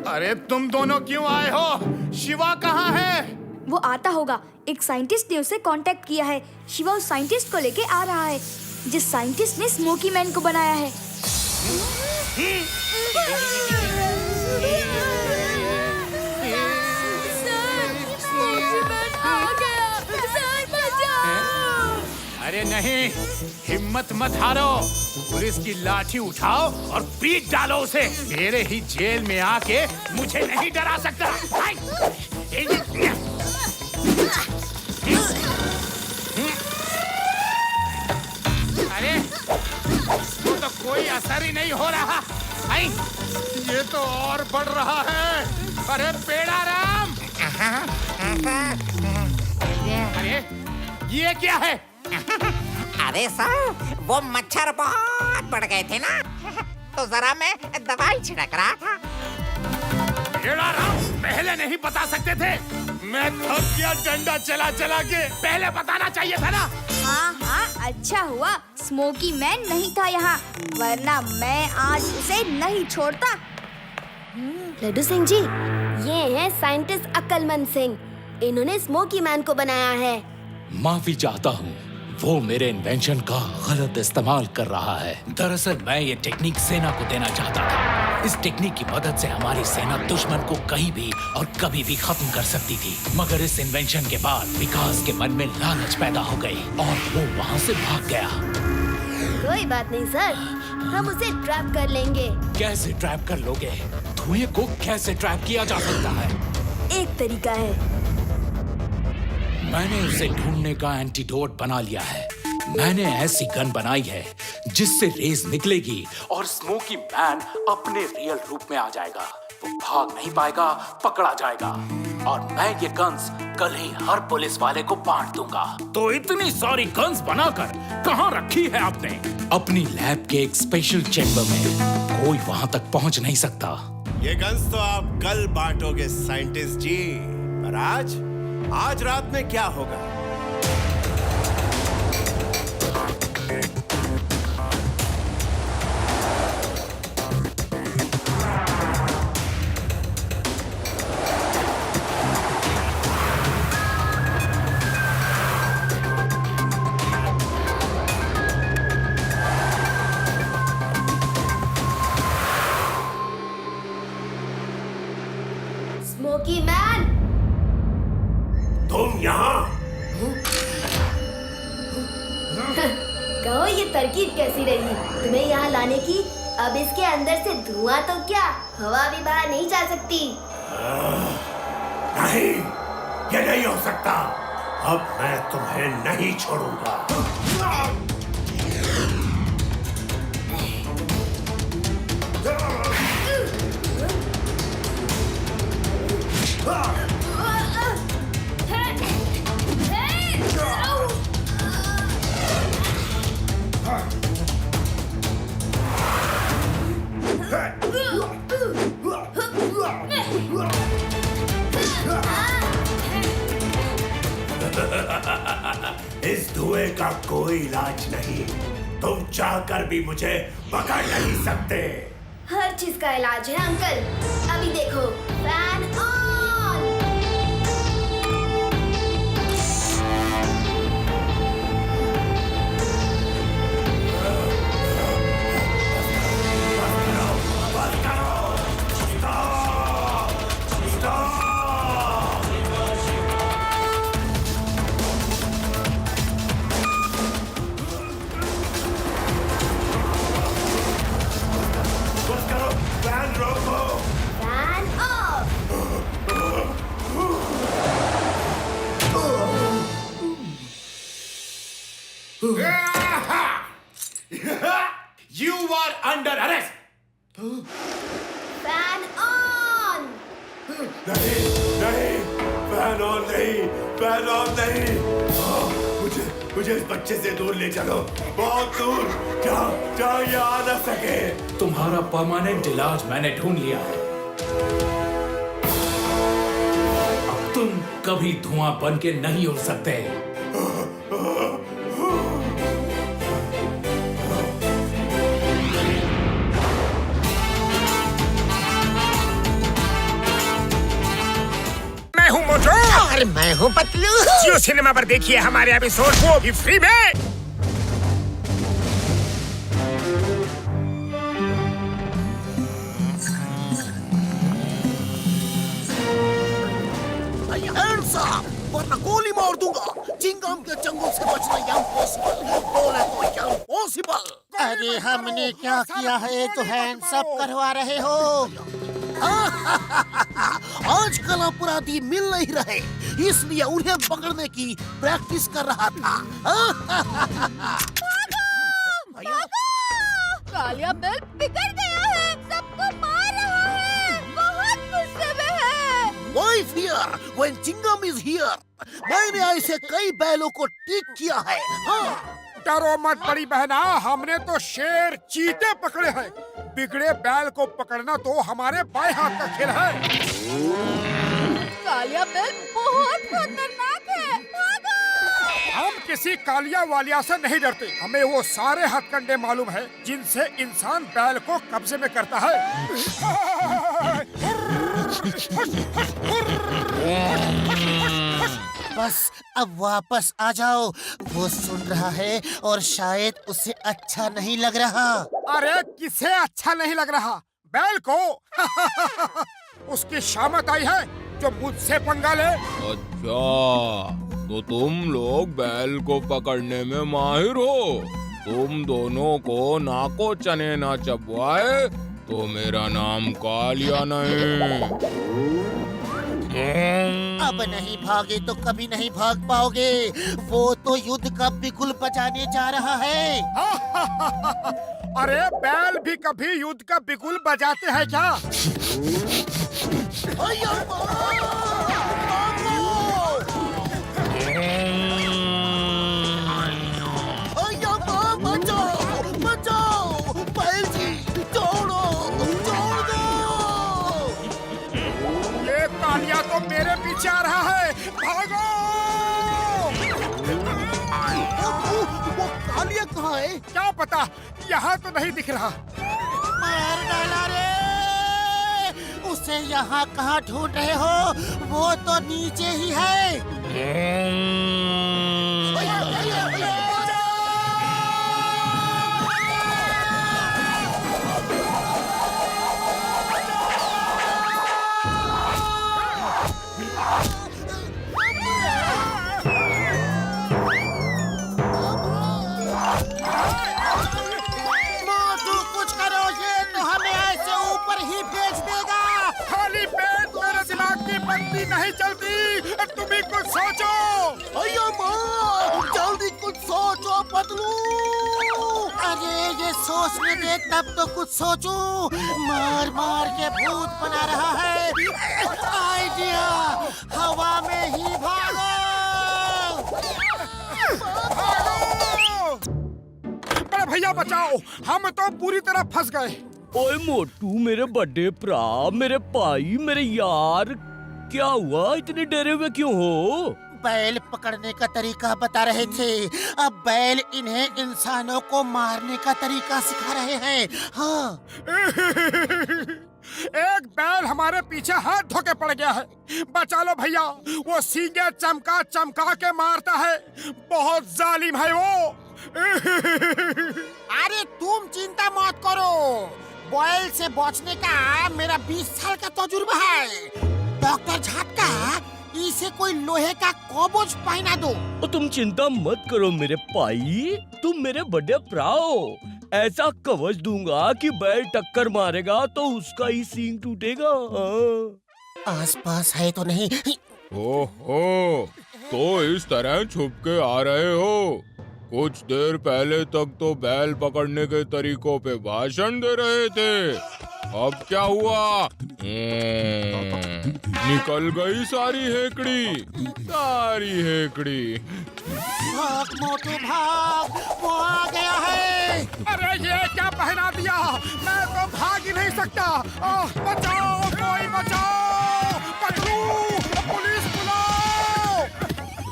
अरे तुम दोनों क्यों आए हो? शिवा कहाँ है? वो आता होगा। एक साइंटिस्ट ने उसे कांटेक्ट किया है। शिवा उस साइंटिस्ट को लेके आ रहा है, जिस साइंटिस्ट ने स्मोकी मैन को बनाया है। अरे नहीं, हिम्मत मत हारो। पुलिस की लाठी उठाओ और पीट डालो उसे। मेरे ही जेल में आके मुझे नहीं डरा सकता। कोई असर ही नहीं हो रहा। आई, ये तो और बढ़ रहा है। अरे पेड़ा राम, अरे ये क्या है? अरे सर, वो मच्छर बहुत बढ़ गए थे ना, तो जरा मैं दवाई छिड़क रहा था। पेड़ा राम, पहले नहीं बता सकते थे? मैं थक गया डंडा चला चला के, पहले बताना चाहिए था ना। हाँ हाँ, अच्छा हुआ स्मोकी मैन नहीं था यहाँ, वरना मैं आज उसे नहीं छोड़ता। लड्डू सिंह जी, ये हैं साइंटिस्ट अक्लमंद सिंह। इन्होंने स्मोकी मैन को बनाया है। माफी चाहता हूँ, वो मेरे इन्वेंशन का गलत इस्तेमाल कर रहा है। दरअसल मैं ये टेक्निक सेना को देना चाहता था। इस टेक्निक की मदद से हमारी सेना दुश्मन को कहीं भी और कभी भी खत्म कर सकती थी। मगर इस इन्वेंशन के बाद विकास के मन में लालच पैदा हो गई और वो वहाँ से भाग गया। कोई बात नहीं सर, हम उसे ट्रैप कर लेंगे। कैसे ट्रैप कर लोगे? धुएं को कैसे ट्रैप किया जा सकता है? एक तरीका है। मैंने उसे ढूंढने का एंटीडोट बना लिया है। मैंने ऐसी गन बनाई है जिससे रेस निकलेगी और स्मोकी मैन अपने रियल रूप में आ जाएगा। वो भाग नहीं पाएगा, पकड़ा जाएगा और मैं ये गन्स कल ही हर पुलिस वाले को बांट दूंगा। तो इतनी सारी गन्स बनाकर कहाँ रखी है आपने? अपनी लैब के एक स्पेशल चैम्बर में। कोई वहाँ तक पहुँच नहीं सकता। ये गन्स तो आप कल बांटोगे साइंटिस्ट जी, पर आज रात में क्या होगा? स्मोकी मैन, तुम यहाँ? कहो ये तरकीब कैसी रही तुम्हें यहाँ लाने की? अब इसके अंदर से धुआं तो क्या, हवा भी बाहर नहीं जा सकती। नहीं, ये नहीं हो सकता। अब मैं तुम्हें नहीं छोड़ूंगा। इस धुएं का कोई इलाज नहीं। तुम चाहकर भी मुझे पकड़ नहीं सकते। हर चीज का इलाज है अंकल। अभी देखो, fan on. You are under arrest. Fan on. नहीं, फैन ऑन नहीं, फैन ऑन नहीं। मुझे इस बच्चे से दूर ले चलो, बहुत दूर, जहाँ ये आ न सके। तुम्हारा परमानेंट इलाज मैंने ढूंढ लिया है। अब तुम कभी धुआं बन के नहीं उड़ सकते। मैं हूँ मोटू और मैं हूँ पतलू। जियो सिनेमा पर देखिए हमारे एपिसोड को भी फ्री में। Hands up, वरना गोली मार दूंगा। चिंगम के चंगुल से बचना इम्पॉसिबल, बोले तो इम्पॉसिबल। अरे हमने क्या किया है तो हैंड्स अप करवा रहे हो? आजकल अपराधी मिल नहीं रहे, इसलिए उन्हें पकड़ने की प्रैक्टिस कर रहा था। कालिया बैल बिगड़ गया है, सबको मार रहा है, बहुत गुस्से में है। Why fear when Chingam is here? मैंने ऐसे कई बैलों को ठीक किया है। हाँ। डरो मत बड़ी बहना, हमने तो शेर चीते पकड़े हैं। बिगड़े बैल को पकड़ना तो हमारे बाएं हाथ का खेल है। कालिया बैल बहुत खतरनाक है, भागो। हम किसी कालिया वालिया से नहीं डरते। हमें वो सारे हथकंडे मालूम है जिनसे इंसान बैल को कब्जे में करता है। बस अब वापस आ जाओ। वो सुन रहा है और शायद उसे अच्छा नहीं लग रहा। अरे किसे अच्छा नहीं लग रहा? बैल को। उसकी शामत आई है जो मुझसे पंगा ले। अच्छा, तो तुम लोग बैल को पकड़ने में माहिर हो। तुम दोनों को नाको चने ना चबवाए तो मेरा नाम कालिया नहीं। अब नहीं भागे तो कभी नहीं भाग पाओगे। वो तो युद्ध का बिगुल बजाने जा रहा है। अरे बैल भी कभी युद्ध का बिगुल बजाते हैं क्या? बचाओ बचाओ, बैल जी छोड़ो, छोड़ दो। ये कालिया तो मेरे पीछे आ रहा है, भागो। वो कालिया कहाँ है? क्या पता, यहाँ तो नहीं दिख रहा। मार डाला रे। उसे यहाँ कहाँ ढूंढ रहे हो? वो तो नीचे ही है। मोटू कुछ करो, ये तो हमें ऐसे ऊपर ही भेज देगा। खाली पेट मेरे दिमाग की बत्ती नहीं चलती। तुम ही कुछ सोचो। अयो माँ, जल्दी कुछ सोचो पतलू। अरे ये सोचने दे तब तो कुछ सोचूं। मार मार के भूत बना रहा है। आइडिया, हवा में ही भागो। बड़े भैया बचाओ, हम तो पूरी तरह फंस गए। ओए मोटू, मेरे बड़े भरा, मेरे भाई, मेरे यार, क्या हुआ? इतने डरे हुए क्यों हो? बैल पकड़ने का तरीका बता रहे थे। अब बैल इन्हें इंसानों को मारने का तरीका सिखा रहे हैं। हाँ। एक बैल हमारे पीछे हाथ धोके पड़ गया है। बचा लो भैया, वो सींगे चमका चमका के मारता है। बहुत जालिम है वो। अरे तुम चिंता मत करो, बैल से बचने का मेरा 20 साल का तजुर्बा है। डॉक्टर झटका, इसे कोई लोहे का कवच पहना दो। तुम चिंता मत करो मेरे भाई, तुम मेरे बड़े भरा हो। ऐसा कवच दूंगा कि बैल टक्कर मारेगा तो उसका ही सींग टूटेगा। आसपास है तो नहीं? ओहो, तो इस तरह छुप के आ रहे हो। कुछ देर पहले तक तो बैल पकड़ने के तरीकों पे भाषण दे रहे थे। अब क्या हुआ? निकल गई सारी हेकड़ी, सारी हेकड़ी। भाग मोटू भाग, वो आ गया है। अरे ये क्या पहना दिया? मैं तो भाग ही नहीं सकता। बचाओ, कोई बचाओ, पकड़ो, पुलिस बुलाओ।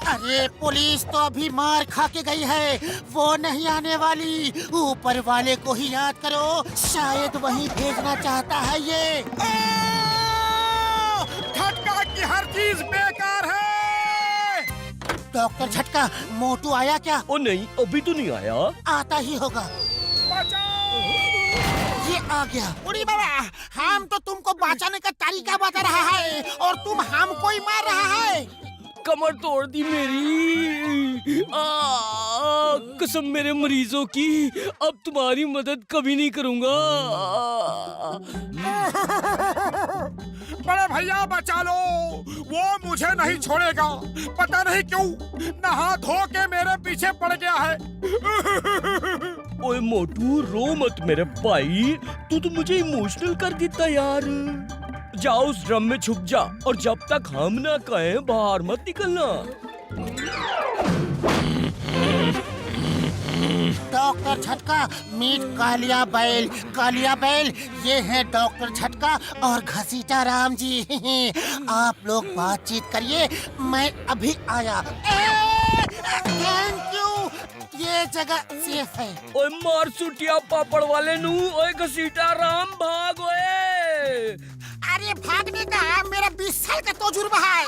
अरे पुलिस तो अभी मार खा के गई है, वो नहीं आने वाली। ऊपर वाले को ही याद करो, शायद वही भेजना चाहता है ये। झटका की हर चीज बेकार है। डॉक्टर झटका, मोटू आया क्या? ओ नहीं, अभी तो नहीं आया। आता ही होगा। बचाओ! ये आ गया। उड़ी बाबा, हम तो तुमको बचाने का तरीका बता रहा है और तुम हमको ही मार रहा है। कमर तोड़ दी मेरी। कसम मेरे मरीजों की, अब तुम्हारी मदद कभी नहीं करूंगा। बड़े भैया बचा लो, वो मुझे नहीं छोड़ेगा। पता नहीं क्यों नहा धो के मेरे पीछे पड़ गया है। ओए मोटू रो मत मेरे भाई, तू तो मुझे इमोशनल कर देता यार। जाओ उस ड्रम में छुप जा और जब तक हम ना कहें बाहर मत निकलना। डॉक्टर झटका मीट कालिया बैल ये है डॉक्टर झटका और घसीटा राम जी। आप लोग बातचीत करिए, मैं अभी आया। थैंक यू, ये जगह सेफ है। ओए मार सुटिया पापड़ वाले नू, ओए घसीटा राम भाग ओए। अरे भागने का मेरा 20 साल का तजुर्बा है।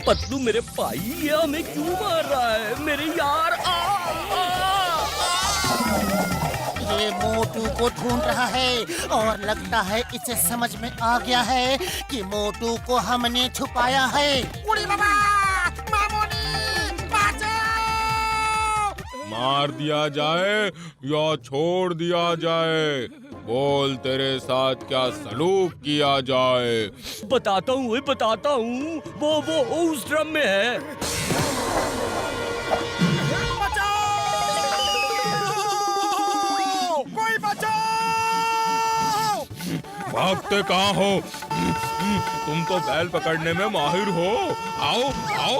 पतलू मेरे भाई, ये हमें क्यों मार रहा है मेरे यार? ये मोटू को ढूंढ रहा है और लगता है इसे समझ में आ गया है कि मोटू को हमने छुपाया है। उड़ी बाबा, मामूनी, बचाओ! मार दिया जाए या छोड़ दिया जाए? बोल, तेरे साथ क्या सलूक किया जाए? बताता हूँ, बताता हूँ। वो उस ड्रम में है। कोई बचाओ! भागते कहाँ हो? तुम तो बैल पकड़ने में माहिर हो। आओ आओ।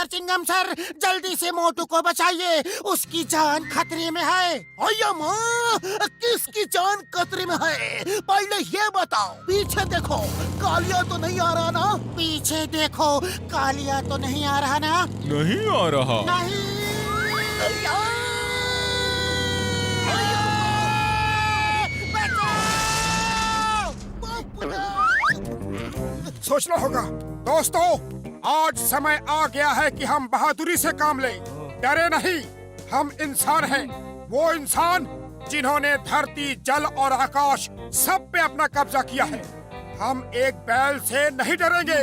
चिंगम सर, जल्दी से मोटू को बचाइए, उसकी जान खतरे में है। अय्या माँ, किसकी जान खतरे में है? पहले ये बताओ। पीछे देखो, कालिया तो नहीं आ रहा ना? पीछे देखो, कालिया तो नहीं आ रहा ना? नहीं आ रहा। नहीं। सोचना होगा दोस्तों, आज समय आ गया है कि हम बहादुरी से काम लें। डरे नहीं, हम इंसान हैं, वो इंसान जिन्होंने धरती, जल और आकाश सब पे अपना कब्जा किया है। हम एक बैल से नहीं डरेंगे।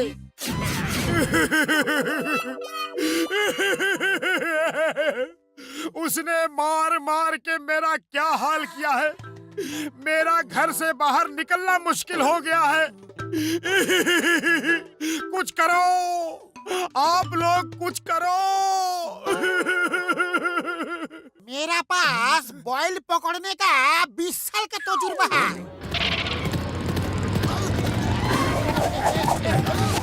उसने मार मार के मेरा क्या हाल किया है। मेरा घर से बाहर निकलना मुश्किल हो गया है। कुछ करो, आप लोग कुछ करो। मेरा पास बॉयल पकड़ने का 20 साल का तजुर्बा है।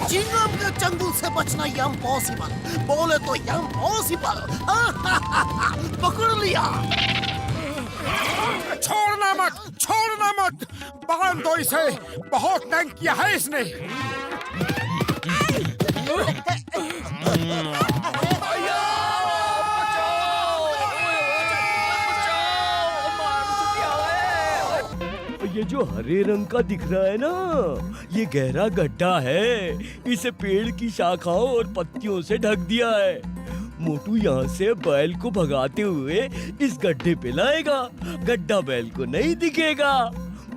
चिंगम के चंगुल से बचना इम्पॉसिबल, बोले तो इम्पॉसिबल। पकड़ लिया। छोड़ना मत, बांध दो इसे, बहुत तंग किया है इसने। ये जो हरे रंग का दिख रहा है ना, ये गहरा गड्ढा है। इसे पेड़ की शाखाओं और पत्तियों से ढक दिया है। मोटू यहाँ से बैल को भगाते हुए इस गड्ढे पे लाएगा। गड्ढा बैल को नहीं दिखेगा।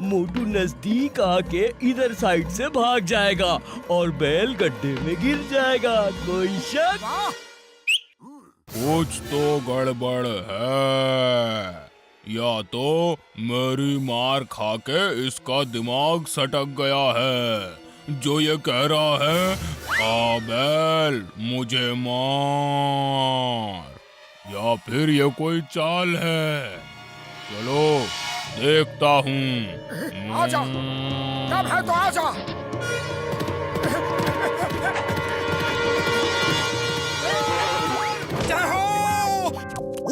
मोटू नजदीक आके इधर साइड से भाग जाएगा और बैल गड्ढे में गिर जाएगा। कोई शक? कुछ तो गड़बड़ है, या तो मेरी मार खा के इसका दिमाग सटक गया है जो ये कह रहा है आ बैल मुझे मार, या फिर ये कोई चाल है। चलो देखता हूँ। आजा, कब है तो आजा।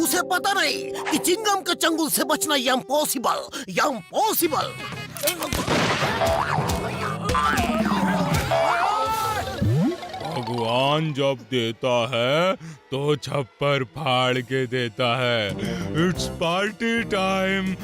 उसे पता नहीं कि चिंगम के चंगुल से बचना इम्पॉसिबल। भगवान जब देता है तो छप्पर फाड़ के देता है। It's party time.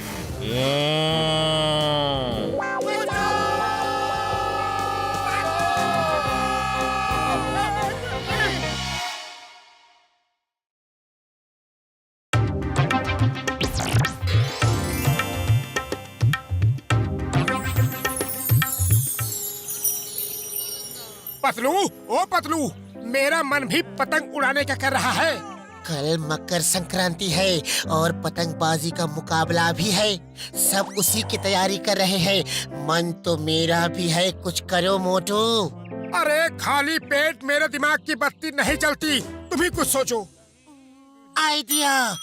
पतलू, ओ पतलू, मेरा मन भी पतंग उड़ाने का कर रहा है। कल मकर संक्रांति है और पतंगबाजी का मुकाबला भी है। सब उसी की तैयारी कर रहे हैं। मन तो मेरा भी है, कुछ करो मोटू। अरे खाली पेट मेरे दिमाग की बत्ती नहीं चलती, तुम ही कुछ सोचो। आइडिया,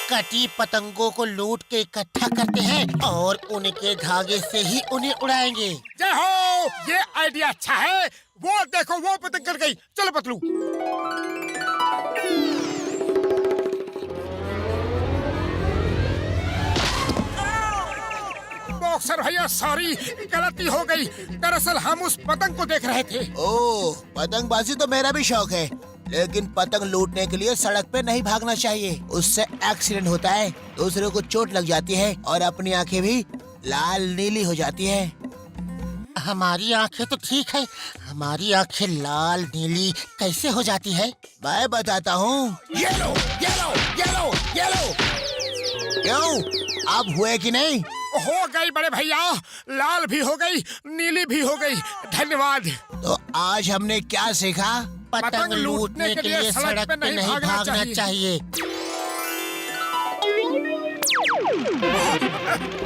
कटी पतंगों को लूट के इकट्ठा करते हैं और उनके धागे से ही उन्हें उड़ाएंगे। जय हो, ये आइडिया अच्छा है। वो देखो, वो पतंग कट गई। चलो पतलू। बॉक्सर भैया सॉरी, गलती हो गई। दरअसल हम उस पतंग को देख रहे थे। ओह, पतंगबाजी तो मेरा भी शौक है, लेकिन पतंग लूटने के लिए सड़क पे नहीं भागना चाहिए। उससे एक्सीडेंट होता है, दूसरे को चोट लग जाती है और अपनी आंखें भी लाल नीली हो जाती है। हमारी आंखें तो ठीक है, हमारी आंखें लाल नीली कैसे हो जाती है? मैं बताता हूँ। ये लो, ये लो, ये लो, ये लो। क्यों, अब हुए कि नहीं? हो गई बड़े भैया, लाल भी हो गई, नीली भी हो गई। धन्यवाद। तो आज हमने क्या सीखा? पतंग लूटने के लिए सड़क पे नहीं भागना चाहिए।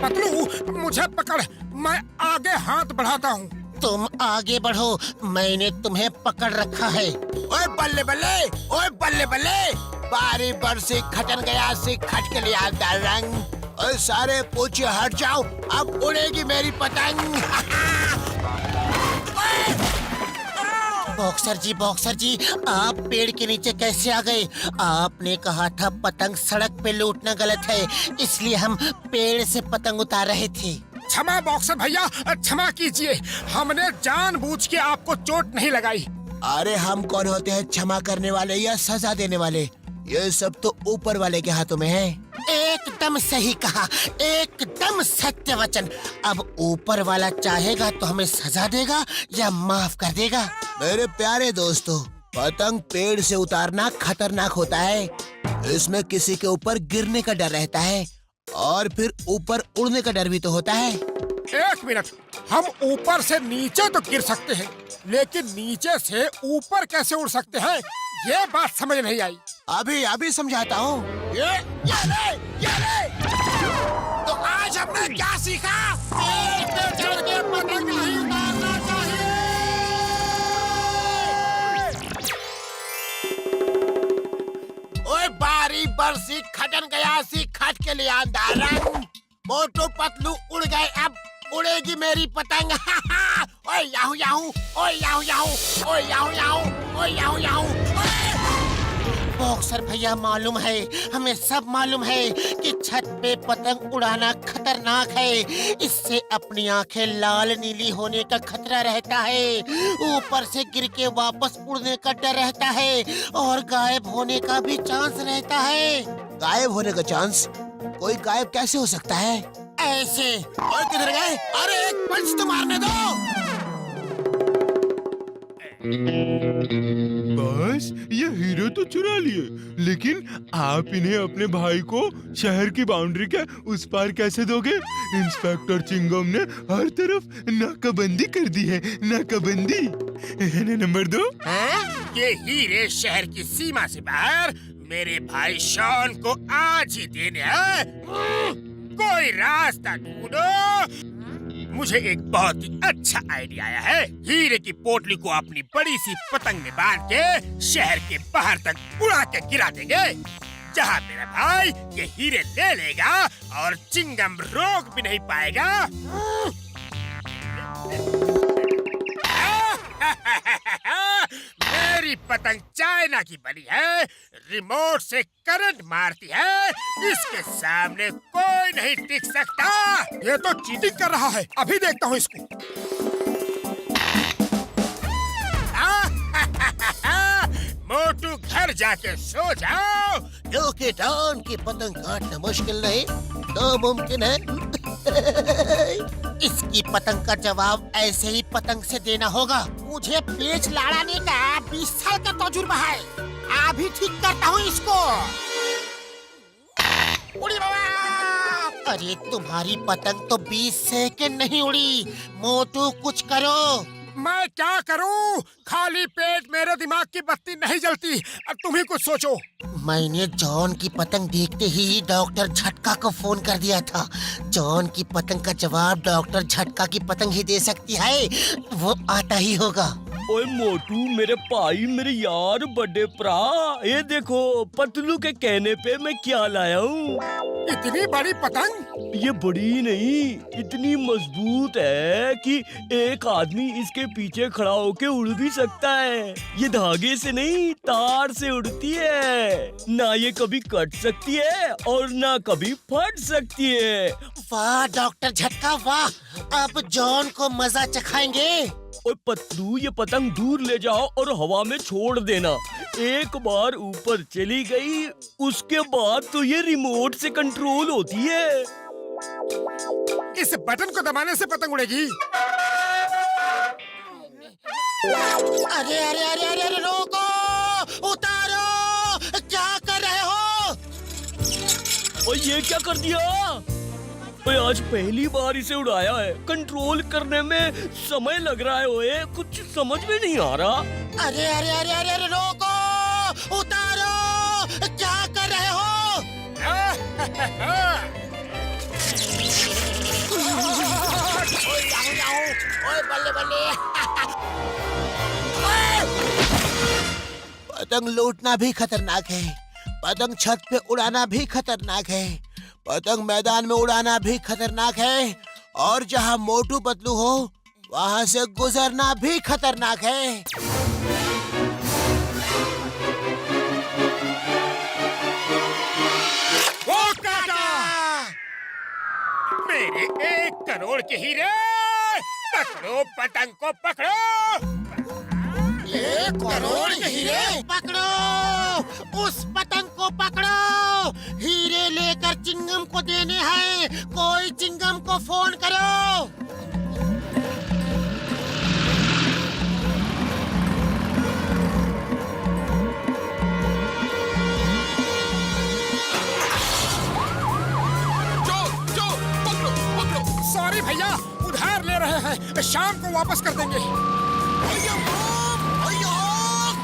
पतलू मुझे पकड़, मैं आगे हाथ बढ़ाता हूँ। तुम आगे बढ़ो, मैंने तुम्हें पकड़ रखा है। ओए बल्ले बल्ले, ओए बल्ले बल्ले, बारी बरसी खटन गया से खट के लिए आता रंग। ओए सारे पूछे हट जाओ, अब उड़ेगी मेरी पतंग। बॉक्सर जी, आप पेड़ के नीचे कैसे आ गए? आपने कहा था पतंग सड़क पे लूटना गलत है, इसलिए हम पेड़ से पतंग उतार रहे थे। क्षमा बॉक्सर भैया, क्षमा कीजिए, हमने जानबूझ के आपको चोट नहीं लगाई। अरे हम कौन होते हैं क्षमा करने वाले या सजा देने वाले? ये सब तो ऊपर वाले के हाथों में है। एकदम सही कहा, एकदम सत्य वचन। अब ऊपर वाला चाहेगा तो हमें सजा देगा या माफ कर देगा। मेरे प्यारे दोस्तों, पतंग पेड़ से उतारना खतरनाक होता है। इसमें किसी के ऊपर गिरने का डर रहता है और फिर ऊपर उड़ने का डर भी तो होता है। एक मिनट, हम ऊपर से नीचे तो गिर सकते हैं, लेकिन नीचे से ऊपर कैसे उड़ सकते हैं? ये बात समझ नहीं आई। अभी समझाता हूँ। ये ले। तो आज हमने क्या सीखा? पेड़ पे चढ़ के पतंग नहीं उतारना चाहिए। ओए बारी बरसी खटन गया सी खट के लिए अंधारंग। मोटू पतलू उड़ गए, अब उड़ेगी मेरी पतंग। ओए याहू याहू, ओए याहू याहू, ओए याहू याहू, ओए याहू याहू। बॉक्सर भैया मालूम है, हमें सब मालूम है कि छत पे पतंग उड़ाना खतरनाक है। इससे अपनी आंखें लाल नीली होने का खतरा रहता है, ऊपर से गिर के वापस उड़ने का डर रहता है और गायब होने का भी चांस रहता है। गायब होने का चांस? कोई गायब कैसे हो सकता है? ऐसे। और किधर गए? अरे एक पंच तो मारने दो। बस ये हीरो तो चुरा लिए, लेकिन आप इन्हें अपने भाई को शहर की बाउंड्री के उस पार कैसे दोगे? इंस्पेक्टर चिंगम ने हर तरफ नाकाबंदी कर दी है, नाकाबंदी। नंबर 2, ये हीरे शहर की सीमा से बाहर मेरे भाई शॉन को आज ही देने हैं। कोई रास्ता ढूंढो। मुझे एक बहुत ही अच्छा आइडिया आया है। हीरे की पोटली को अपनी बड़ी सी पतंग में बांध के शहर के बाहर तक उड़ा के गिरा देंगे, जहाँ मेरा भाई ये हीरे ले लेगा और चिंगम रोक भी नहीं पाएगा। मेरी पतंग चाइना की बनी है, रिमोट से करंट मारती है, इसके सामने कोई नहीं टिक सकता। ये तो चीटिंग कर रहा है, अभी देखता हूँ इसको। मोटू घर जाके सो जाओ। क्योंकि डॉन की पतंग काटना मुश्किल नहीं तो मुमकिन है। इसकी पतंग का जवाब ऐसे ही पतंग से देना होगा। मुझे पेच लड़ाने का 20 साल का तजुर्बा है, अभी ठीक करता हूँ इसको। उड़ी बाबा! अरे तुम्हारी पतंग तो 20 सेकंड नहीं उड़ी। मोटू कुछ करो। मैं क्या करूं? खाली पेट मेरे दिमाग की बत्ती नहीं जलती। अब तुम ही कुछ सोचो। मैंने जॉन की पतंग देखते ही डॉक्टर झटका को फोन कर दिया था। जॉन की पतंग का जवाब डॉक्टर झटका की पतंग ही दे सकती है। वो आता ही होगा। ओए मोटू, मेरे भाई, मेरे यार, बड़े भरा, ये देखो पतलू के कहने पे मैं क्या लाया हूँ। इतनी बड़ी पतंग? ये बड़ी नहीं, इतनी मजबूत है कि एक आदमी इसके पीछे खड़ा होके उड़ भी सकता है। ये धागे से नहीं, तार से उड़ती है। ना ये कभी कट सकती है और ना कभी फट सकती है। वाह डॉक्टर झटका वाह, अब जॉन को मजा चखाएंगे। और पतलू, ये पतंग दूर ले जाओ और हवा में छोड़ देना। एक बार ऊपर चली गई, उसके बाद तो ये रिमोट से कंट्रोल होती है। इस बटन को दबाने से पतंग उड़ेगी। अरे अरे अरे अरे अरे रोको, उतारो, क्या कर रहे हो? और ये क्या कर दिया? ओए, आज पहली बार इसे उड़ाया है। कंट्रोल करने में समय लग रहा है। ओए, कुछ समझ में नहीं आ रहा। अरे अरे अरे अरे अरे रोको, उतारो, क्या कर रहे हो? ओए बल्ले बल्ले। पतंग लूटना भी खतरनाक है, पतंग छत पे उड़ाना भी खतरनाक है, पतंग मैदान में उड़ाना भी खतरनाक है, और जहाँ मोटू पतलू हो वहाँ से गुजरना भी खतरनाक है। वो काका! मेरे 1 करोड़ के हीरे! पकड़ो पतंग को, पकड़ो! 1 करोड़ के हीरे पकड़ो, उस पतंग को पकड़ो। हीरे लेकर चिंगम को देने हैं, कोई चिंगम को फोन करो। सॉरी भैया, उधार ले रहे हैं, शाम को वापस कर देंगे। भैया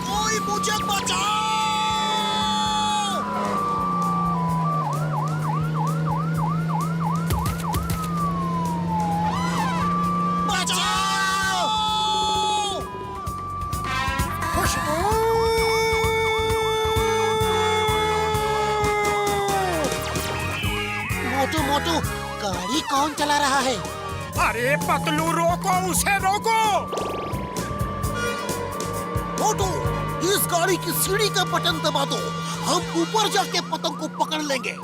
कोई मुझे बचाओ। बचाओ। खुशबू! मोटू मोटू, गाड़ी कौन चला रहा है? अरे पतलू, रोको उसे, रोको! मोटू, इस गाड़ी की सीढ़ी का बटन दबा दो, हम ऊपर जाके पतंग को पकड़ लेंगे।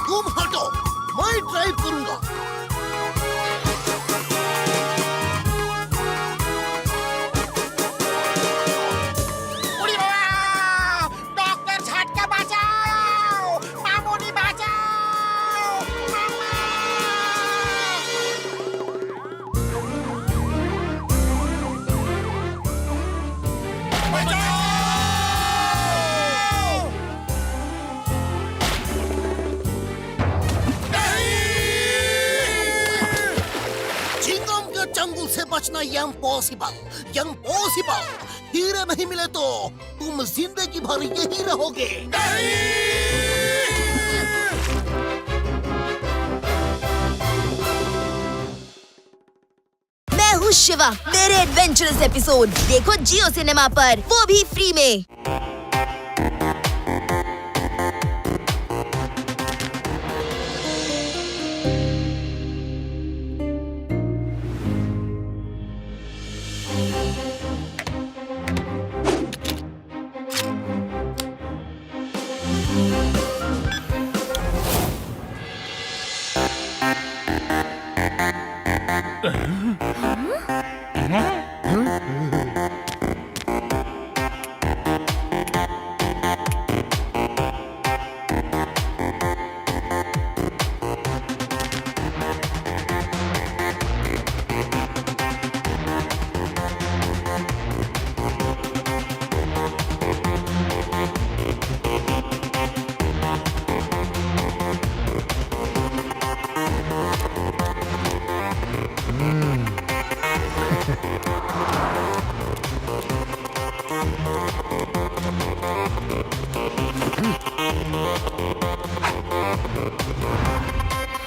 तुम हटो, मैं ड्राइव करूंगा। डॉक्टर झटका बचाओ, मामूली बचाओ, चिंगम के चंगुल से बचना इम्पॉसिबल, इम्पॉसिबल। हीरे नहीं मिले तो तुम जिंदगी भर यही रहोगे। मैं हूँ शिवा। मेरे एडवेंचरस एपिसोड देखो जियो सिनेमा पर, वो भी फ्री में।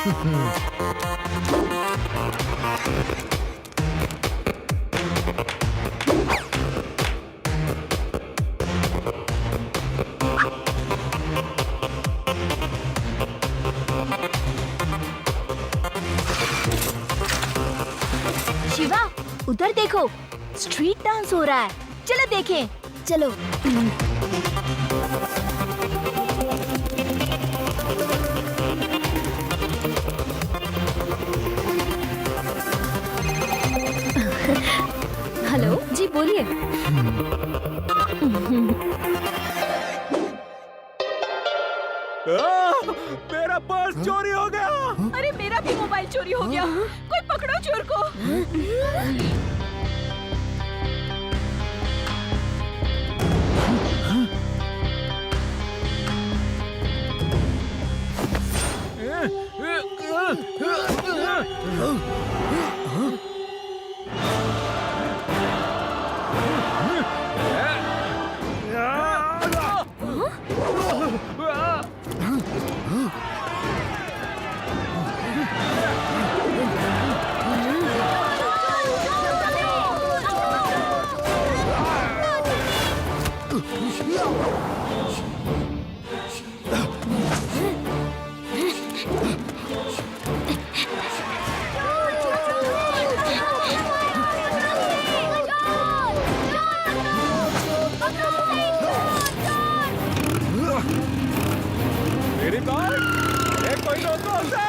शिवा, उधर देखो, स्ट्रीट डांस हो रहा है। चलो देखें। चलो। हेलो जी, बोलिए। मेरा पर्स चोरी हो गया। अरे मेरा भी मोबाइल चोरी हो गया। कोई पकड़ो चोर को। मेरी बात, ये कोई रोको उसे।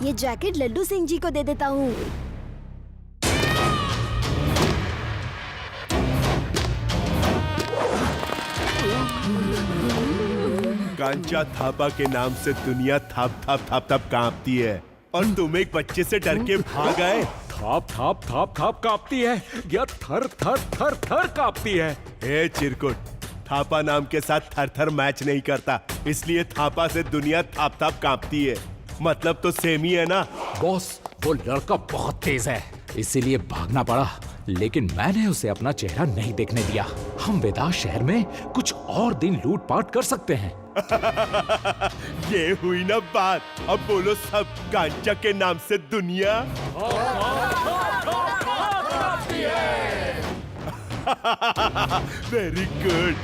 ये जैकेट लड्डू सिंह जी को दे देता हूँ। कांचा थापा के नाम से दुनिया थाप थाप थाप थाप कांपती है और तुम एक बच्चे से डर के भाग आए। थाप थाप थाप थाप कांपती है या थर थर थर थर कांपती है? ए चिरकुट, थापा नाम के साथ थर थर मैच नहीं करता, इसलिए थापा से दुनिया थाप थाप कांपती है। मतलब तो सेम ही है ना। बॉस, वो लड़का बहुत तेज है, इसीलिए भागना पड़ा, लेकिन मैंने उसे अपना चेहरा नहीं देखने दिया। हम वेदास शहर में कुछ और दिन लूटपाट कर सकते हैं। ये हुई ना बात। अब बोलो सब, गांजा के नाम से दुनिया। Very good.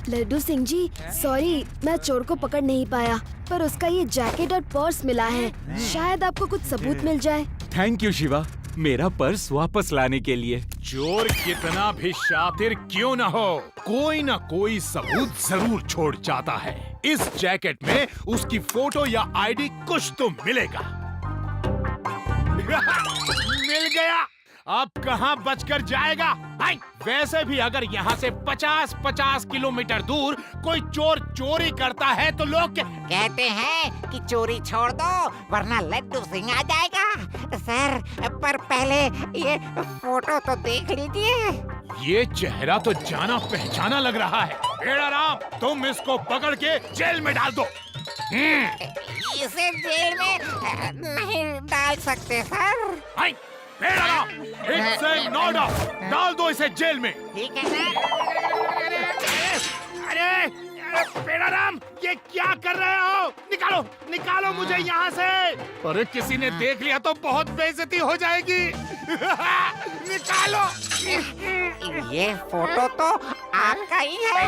Laddu Singh ji, sorry, मैं चोर को पकड़ नहीं पाया, पर उसका ये जैकेट और पर्स मिला है। शायद आपको कुछ सबूत मिल जाए। थैंक यू शिवा, मेरा पर्स वापस लाने के लिए। चोर कितना भी शातिर क्यों न हो, कोई न कोई सबूत जरूर छोड़ जाता है। इस जैकेट में उसकी फोटो या आईडी कुछ तो मिलेगा। मिल गया। अब कहाँ बचकर जाएगा? वैसे भी अगर यहाँ से 50-50 किलोमीटर दूर कोई चोर चोरी करता है तो लोग कहते हैं कि चोरी छोड़ दो वरना लड्डू सिंह आ जाएगा। सर, पर पहले ये फोटो तो देख लीजिए। ये चेहरा तो जाना पहचाना लग रहा है। बेड़ा राम, तुम इसको पकड़ के जेल में डाल दो। इसे जेल में नहीं डाल सकते सर। बेड़ा राम, it's an order, डाल दो इसे जेल में। ठीक है सर। अरे बेड़ा राम, ये क्या कर रहे हो? निकालो निकालो मुझे यहाँ से। अरे किसी ने देख लिया तो बहुत बेइज्जती हो जाएगी। निकालो। ये फोटो तो आपका ही है।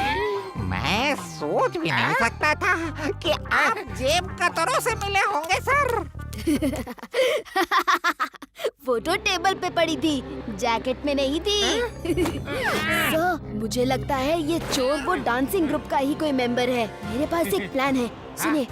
मैं सोच भी नहीं सकता था कि आप जेब कतरों से मिले होंगे सर। फोटो टेबल पे पड़ी थी, जैकेट में नहीं थी। सर, मुझे लगता है ये चोर वो डांसिंग ग्रुप का ही कोई मेंबर है। मेरे पास एक प्लान है, सुनिए।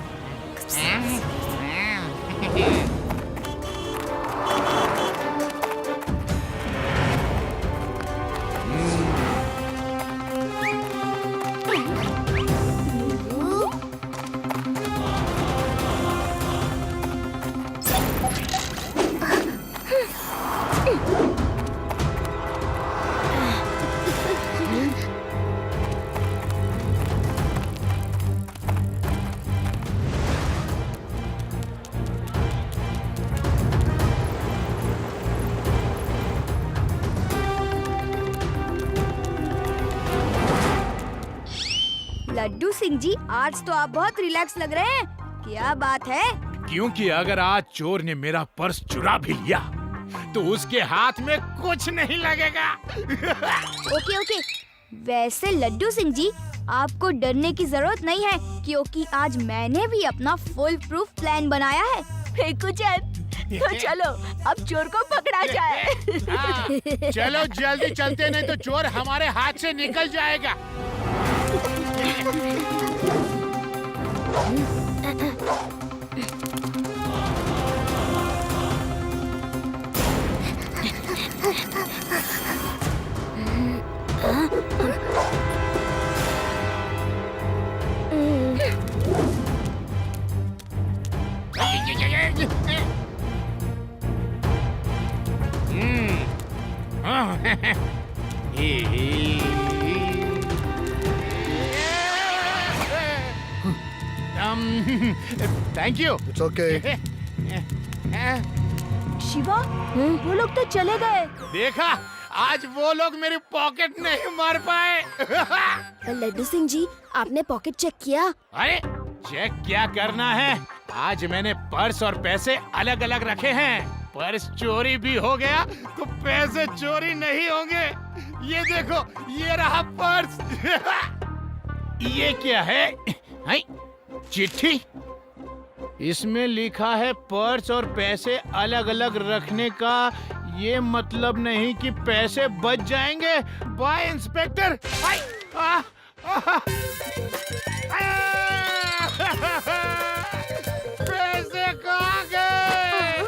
लड्डू सिंह जी, आज तो आप बहुत रिलैक्स लग रहे हैं। क्या बात है? क्योंकि अगर आज चोर ने मेरा पर्स चुरा भी लिया तो उसके हाथ में कुछ नहीं लगेगा। Okay okay. वैसे लड्डू सिंह जी, आपको डरने की जरूरत नहीं है, क्योंकि आज मैंने भी अपना फुल प्रूफ प्लान बनाया है। तो चलो अब चोर को पकड़ा जाए। चलो जल्दी चलते, नहीं तो चोर हमारे हाथ से निकल जाएगा। Thank you. It's okay. Shiva, वो लोग तो चले गए। देखा, आज वो लोग मेरी पॉकेट नहीं मार पाए। लड्डू सिंह जी, आपने पॉकेट चेक किया? अरे चेक क्या करना है, आज मैंने पर्स और पैसे अलग अलग रखे हैं। पर्स चोरी भी हो गया तो पैसे चोरी नहीं होंगे। ये देखो, ये रहा पर्स। ये क्या है? चिट्ठी। इसमें लिखा है पर्स और पैसे अलग अलग रखने का ये मतलब नहीं कि पैसे बच जाएंगे। Bye inspector. पैसे कहाँ गए?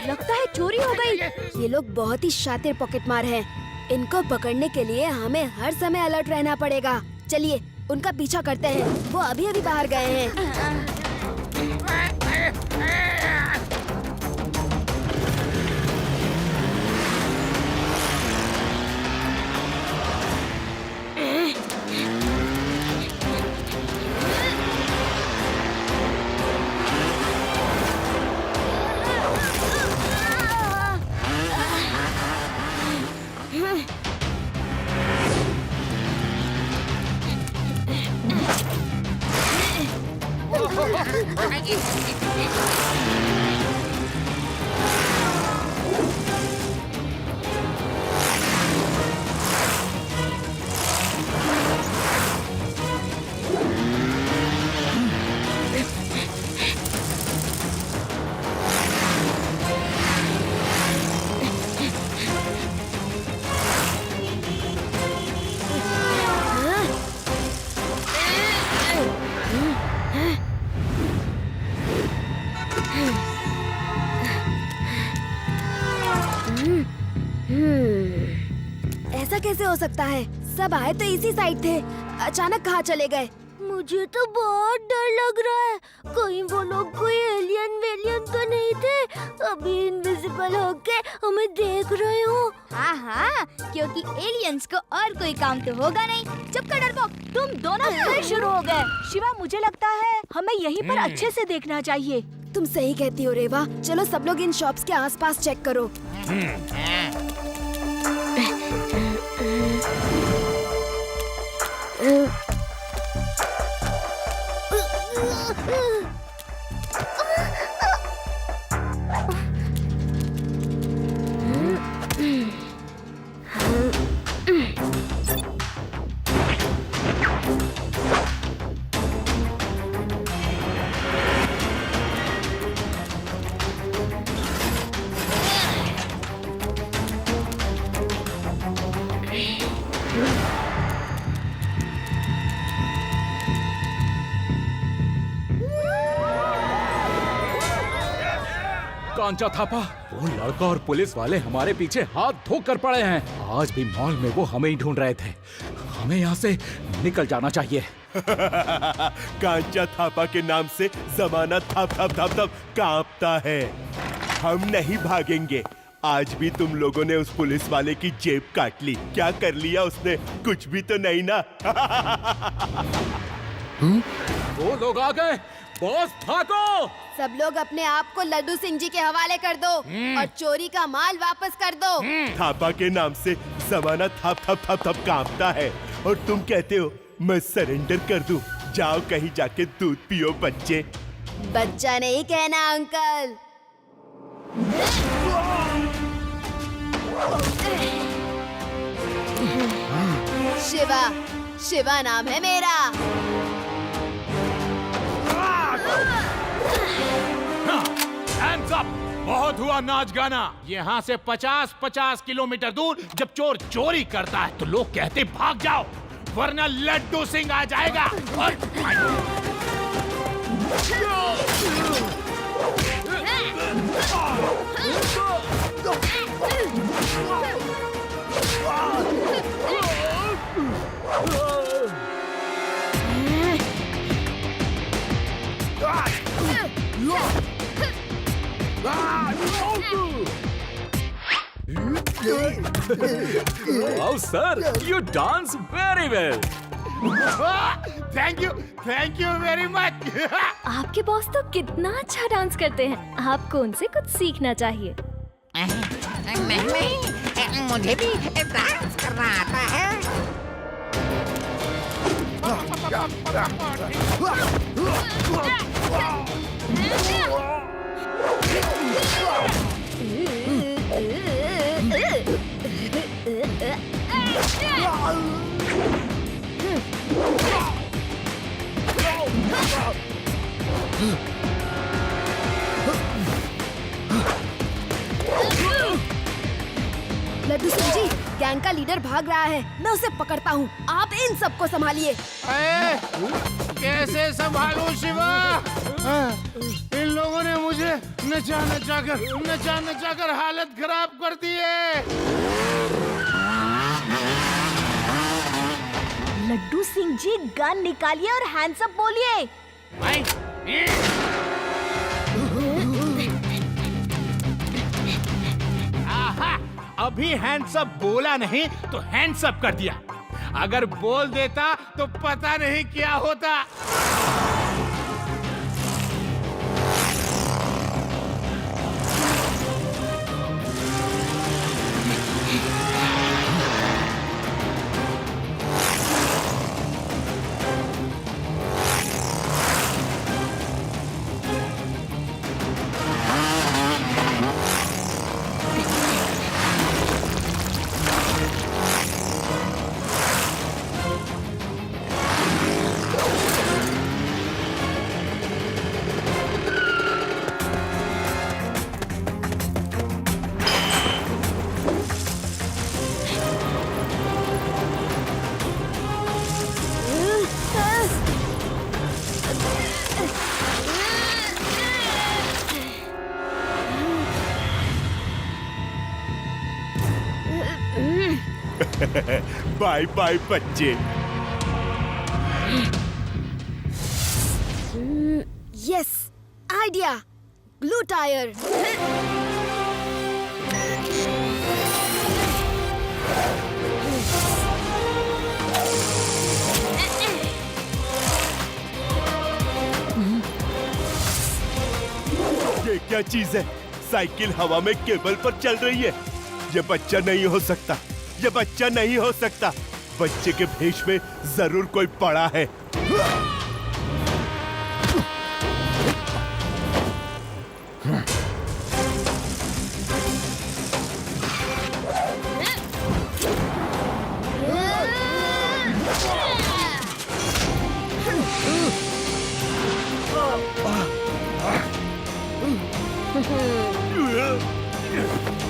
लगता है चोरी हो गई। ये लोग बहुत ही शातिर पॉकेटमार हैं। इनको पकड़ने के लिए हमें हर समय अलर्ट रहना पड़ेगा। चलिए उनका पीछा करते हैं, वो अभी अभी बाहर गए हैं। ऐसा कैसे हो सकता है? सब आए तो इसी साइड थे, अचानक कहाँ चले गए? मुझे तो बहुत डर लग रहा है। कहीं वो लोग कोई एलियन वेलियन तो नहीं थे, अभी इनविजिबल होके हमें देख रहे हो। हाँ हाँ, क्योंकि एलियंस को और कोई काम तो होगा नहीं। चुप कर डरपोक। तुम दोनों फिर शुरू हो गए। शिवा, मुझे लगता है हमें यहीं पर अच्छे से देखना चाहिए। तुम सही कहती हो रेवा। चलो सब लोग इन शॉप्स के आसपास चेक करो। कांचा थापा, वो लड़का और पुलिस वाले हमारे पीछे हाथ धो कर पड़े हैं। आज भी मॉल में वो हमें ही ढूंढ रहे थे। हमें यहाँ से निकल जाना चाहिए। कांचा थापा के नाम से जमाना थप थप थप थप कांपता है। हम नहीं भागेंगे। आज भी तुम लोगों ने उस पुलिस वाले की जेब काट ली। क्या कर लिया उसने? कुछ भी तो नहीं ना। वो लोग आ गए। बॉस भागो! सब लोग अपने आप को लड्डू सिंह जी के हवाले कर दो और चोरी का माल वापस कर दो। थापा के नाम से जमाना थप थप थप थप कांपता है और तुम कहते हो मैं सरेंडर कर दूं। जाओ कहीं जाके दूध पियो बच्चे। बच्चा नहीं कहना अंकल। शिवा, शिवा नाम है मेरा। Hands up! बहुत हुआ नाच गाना। यहाँ से 50-50 किलोमीटर दूर जब चोर चोरी करता है तो लोग कहते भाग जाओ, वरना लड्डू सिंह आ जाएगा। Wow, sir, you dance very well. Thank you very much. आपके बॉस तो कितना अच्छा डांस करते हैं। आपको उनसे कुछ सीखना चाहिए। नहीं, मुझे भी डांस करना आता है। लड्डू सिंह जी, गैंग का लीडर भाग रहा है। मैं उसे पकड़ता हूँ। आप इन सबको संभालिए। कैसे संभालूं शिवा? इन लोगों ने मुझे नचा नचा कर हालत खराब कर दी है। लड्डू सिंह जी, गन निकालिए और हैंड्स अप बोलिए। अभी हैंड्स अप बोला नहीं तो हैंड्स अप कर दिया। अगर बोल देता तो पता नहीं क्या होता। बाय बाय बच्चे। Yes, idea, glue tyre. ये क्या चीज है? साइकिल हवा में केबल पर चल रही है। ये बच्चा नहीं हो सकता, ये बच्चा नहीं हो सकता। बच्चे के भेष में जरूर कोई पड़ा है।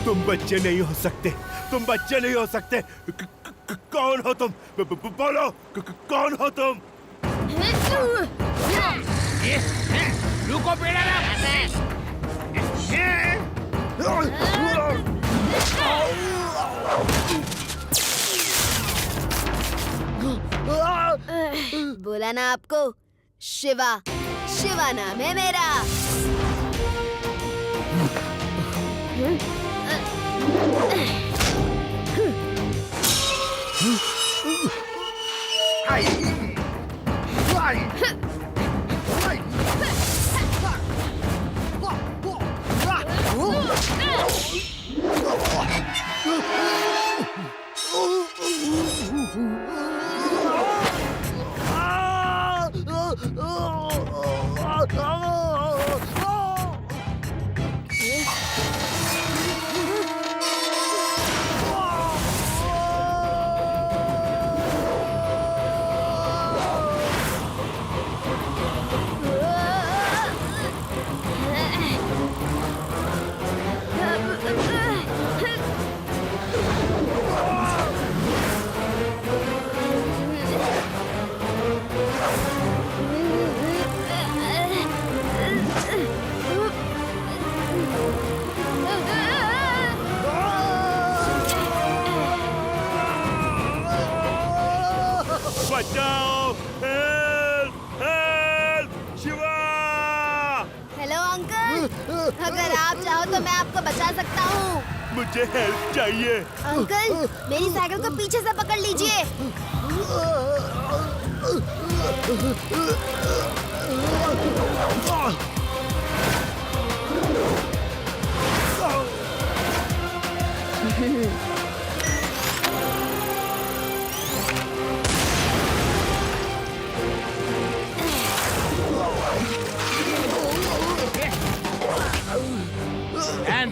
तुम बच्चे नहीं हो सकते, तुम बच्चे नहीं हो सकते। कौन हो तुम? बोलो, कौन हो तुम? रुको बेड़ा ना। बोला ना आपको, शिवा, शिवा नाम है मेरा। बचाओ! Help! Help! Shiva! Hello uncle, अगर आप चाहो तो मैं आपको बचा सकता हूँ। मुझे हेल्प चाहिए। अंकल, मेरी साइकिल को पीछे से पकड़ लीजिए।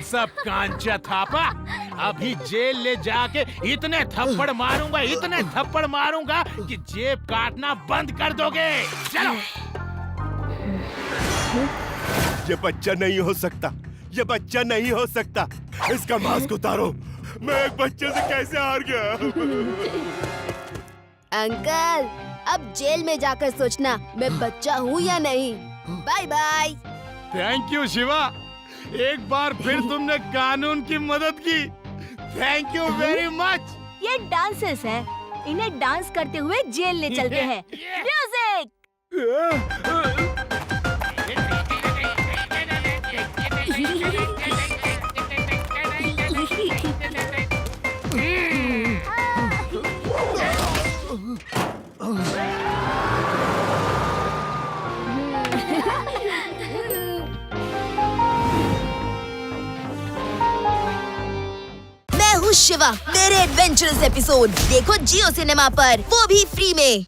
सब कांचा थापा, अभी जेल ले जाके इतने थप्पड़ मारूंगा, इतने थप्पड़ मारूंगा कि जेब काटना बंद कर दोगे। चलो। ये बच्चा नहीं हो सकता, ये बच्चा नहीं हो सकता। इसका मास्क उतारो। मैं एक बच्चे से कैसे हार गया? अंकल, अब जेल में जाकर सोचना मैं बच्चा हूँ या नहीं। Bye bye. Thank you Shiva, एक बार फिर तुमने कानून की मदद की। Thank you very much. ये डांसर्स हैं, इन्हें डांस करते हुए जेल ले चलते हैं। म्यूजिक। शिवा, मेरे एडवेंचरस एपिसोड देखो जियो सिनेमा पर, वो भी फ्री में।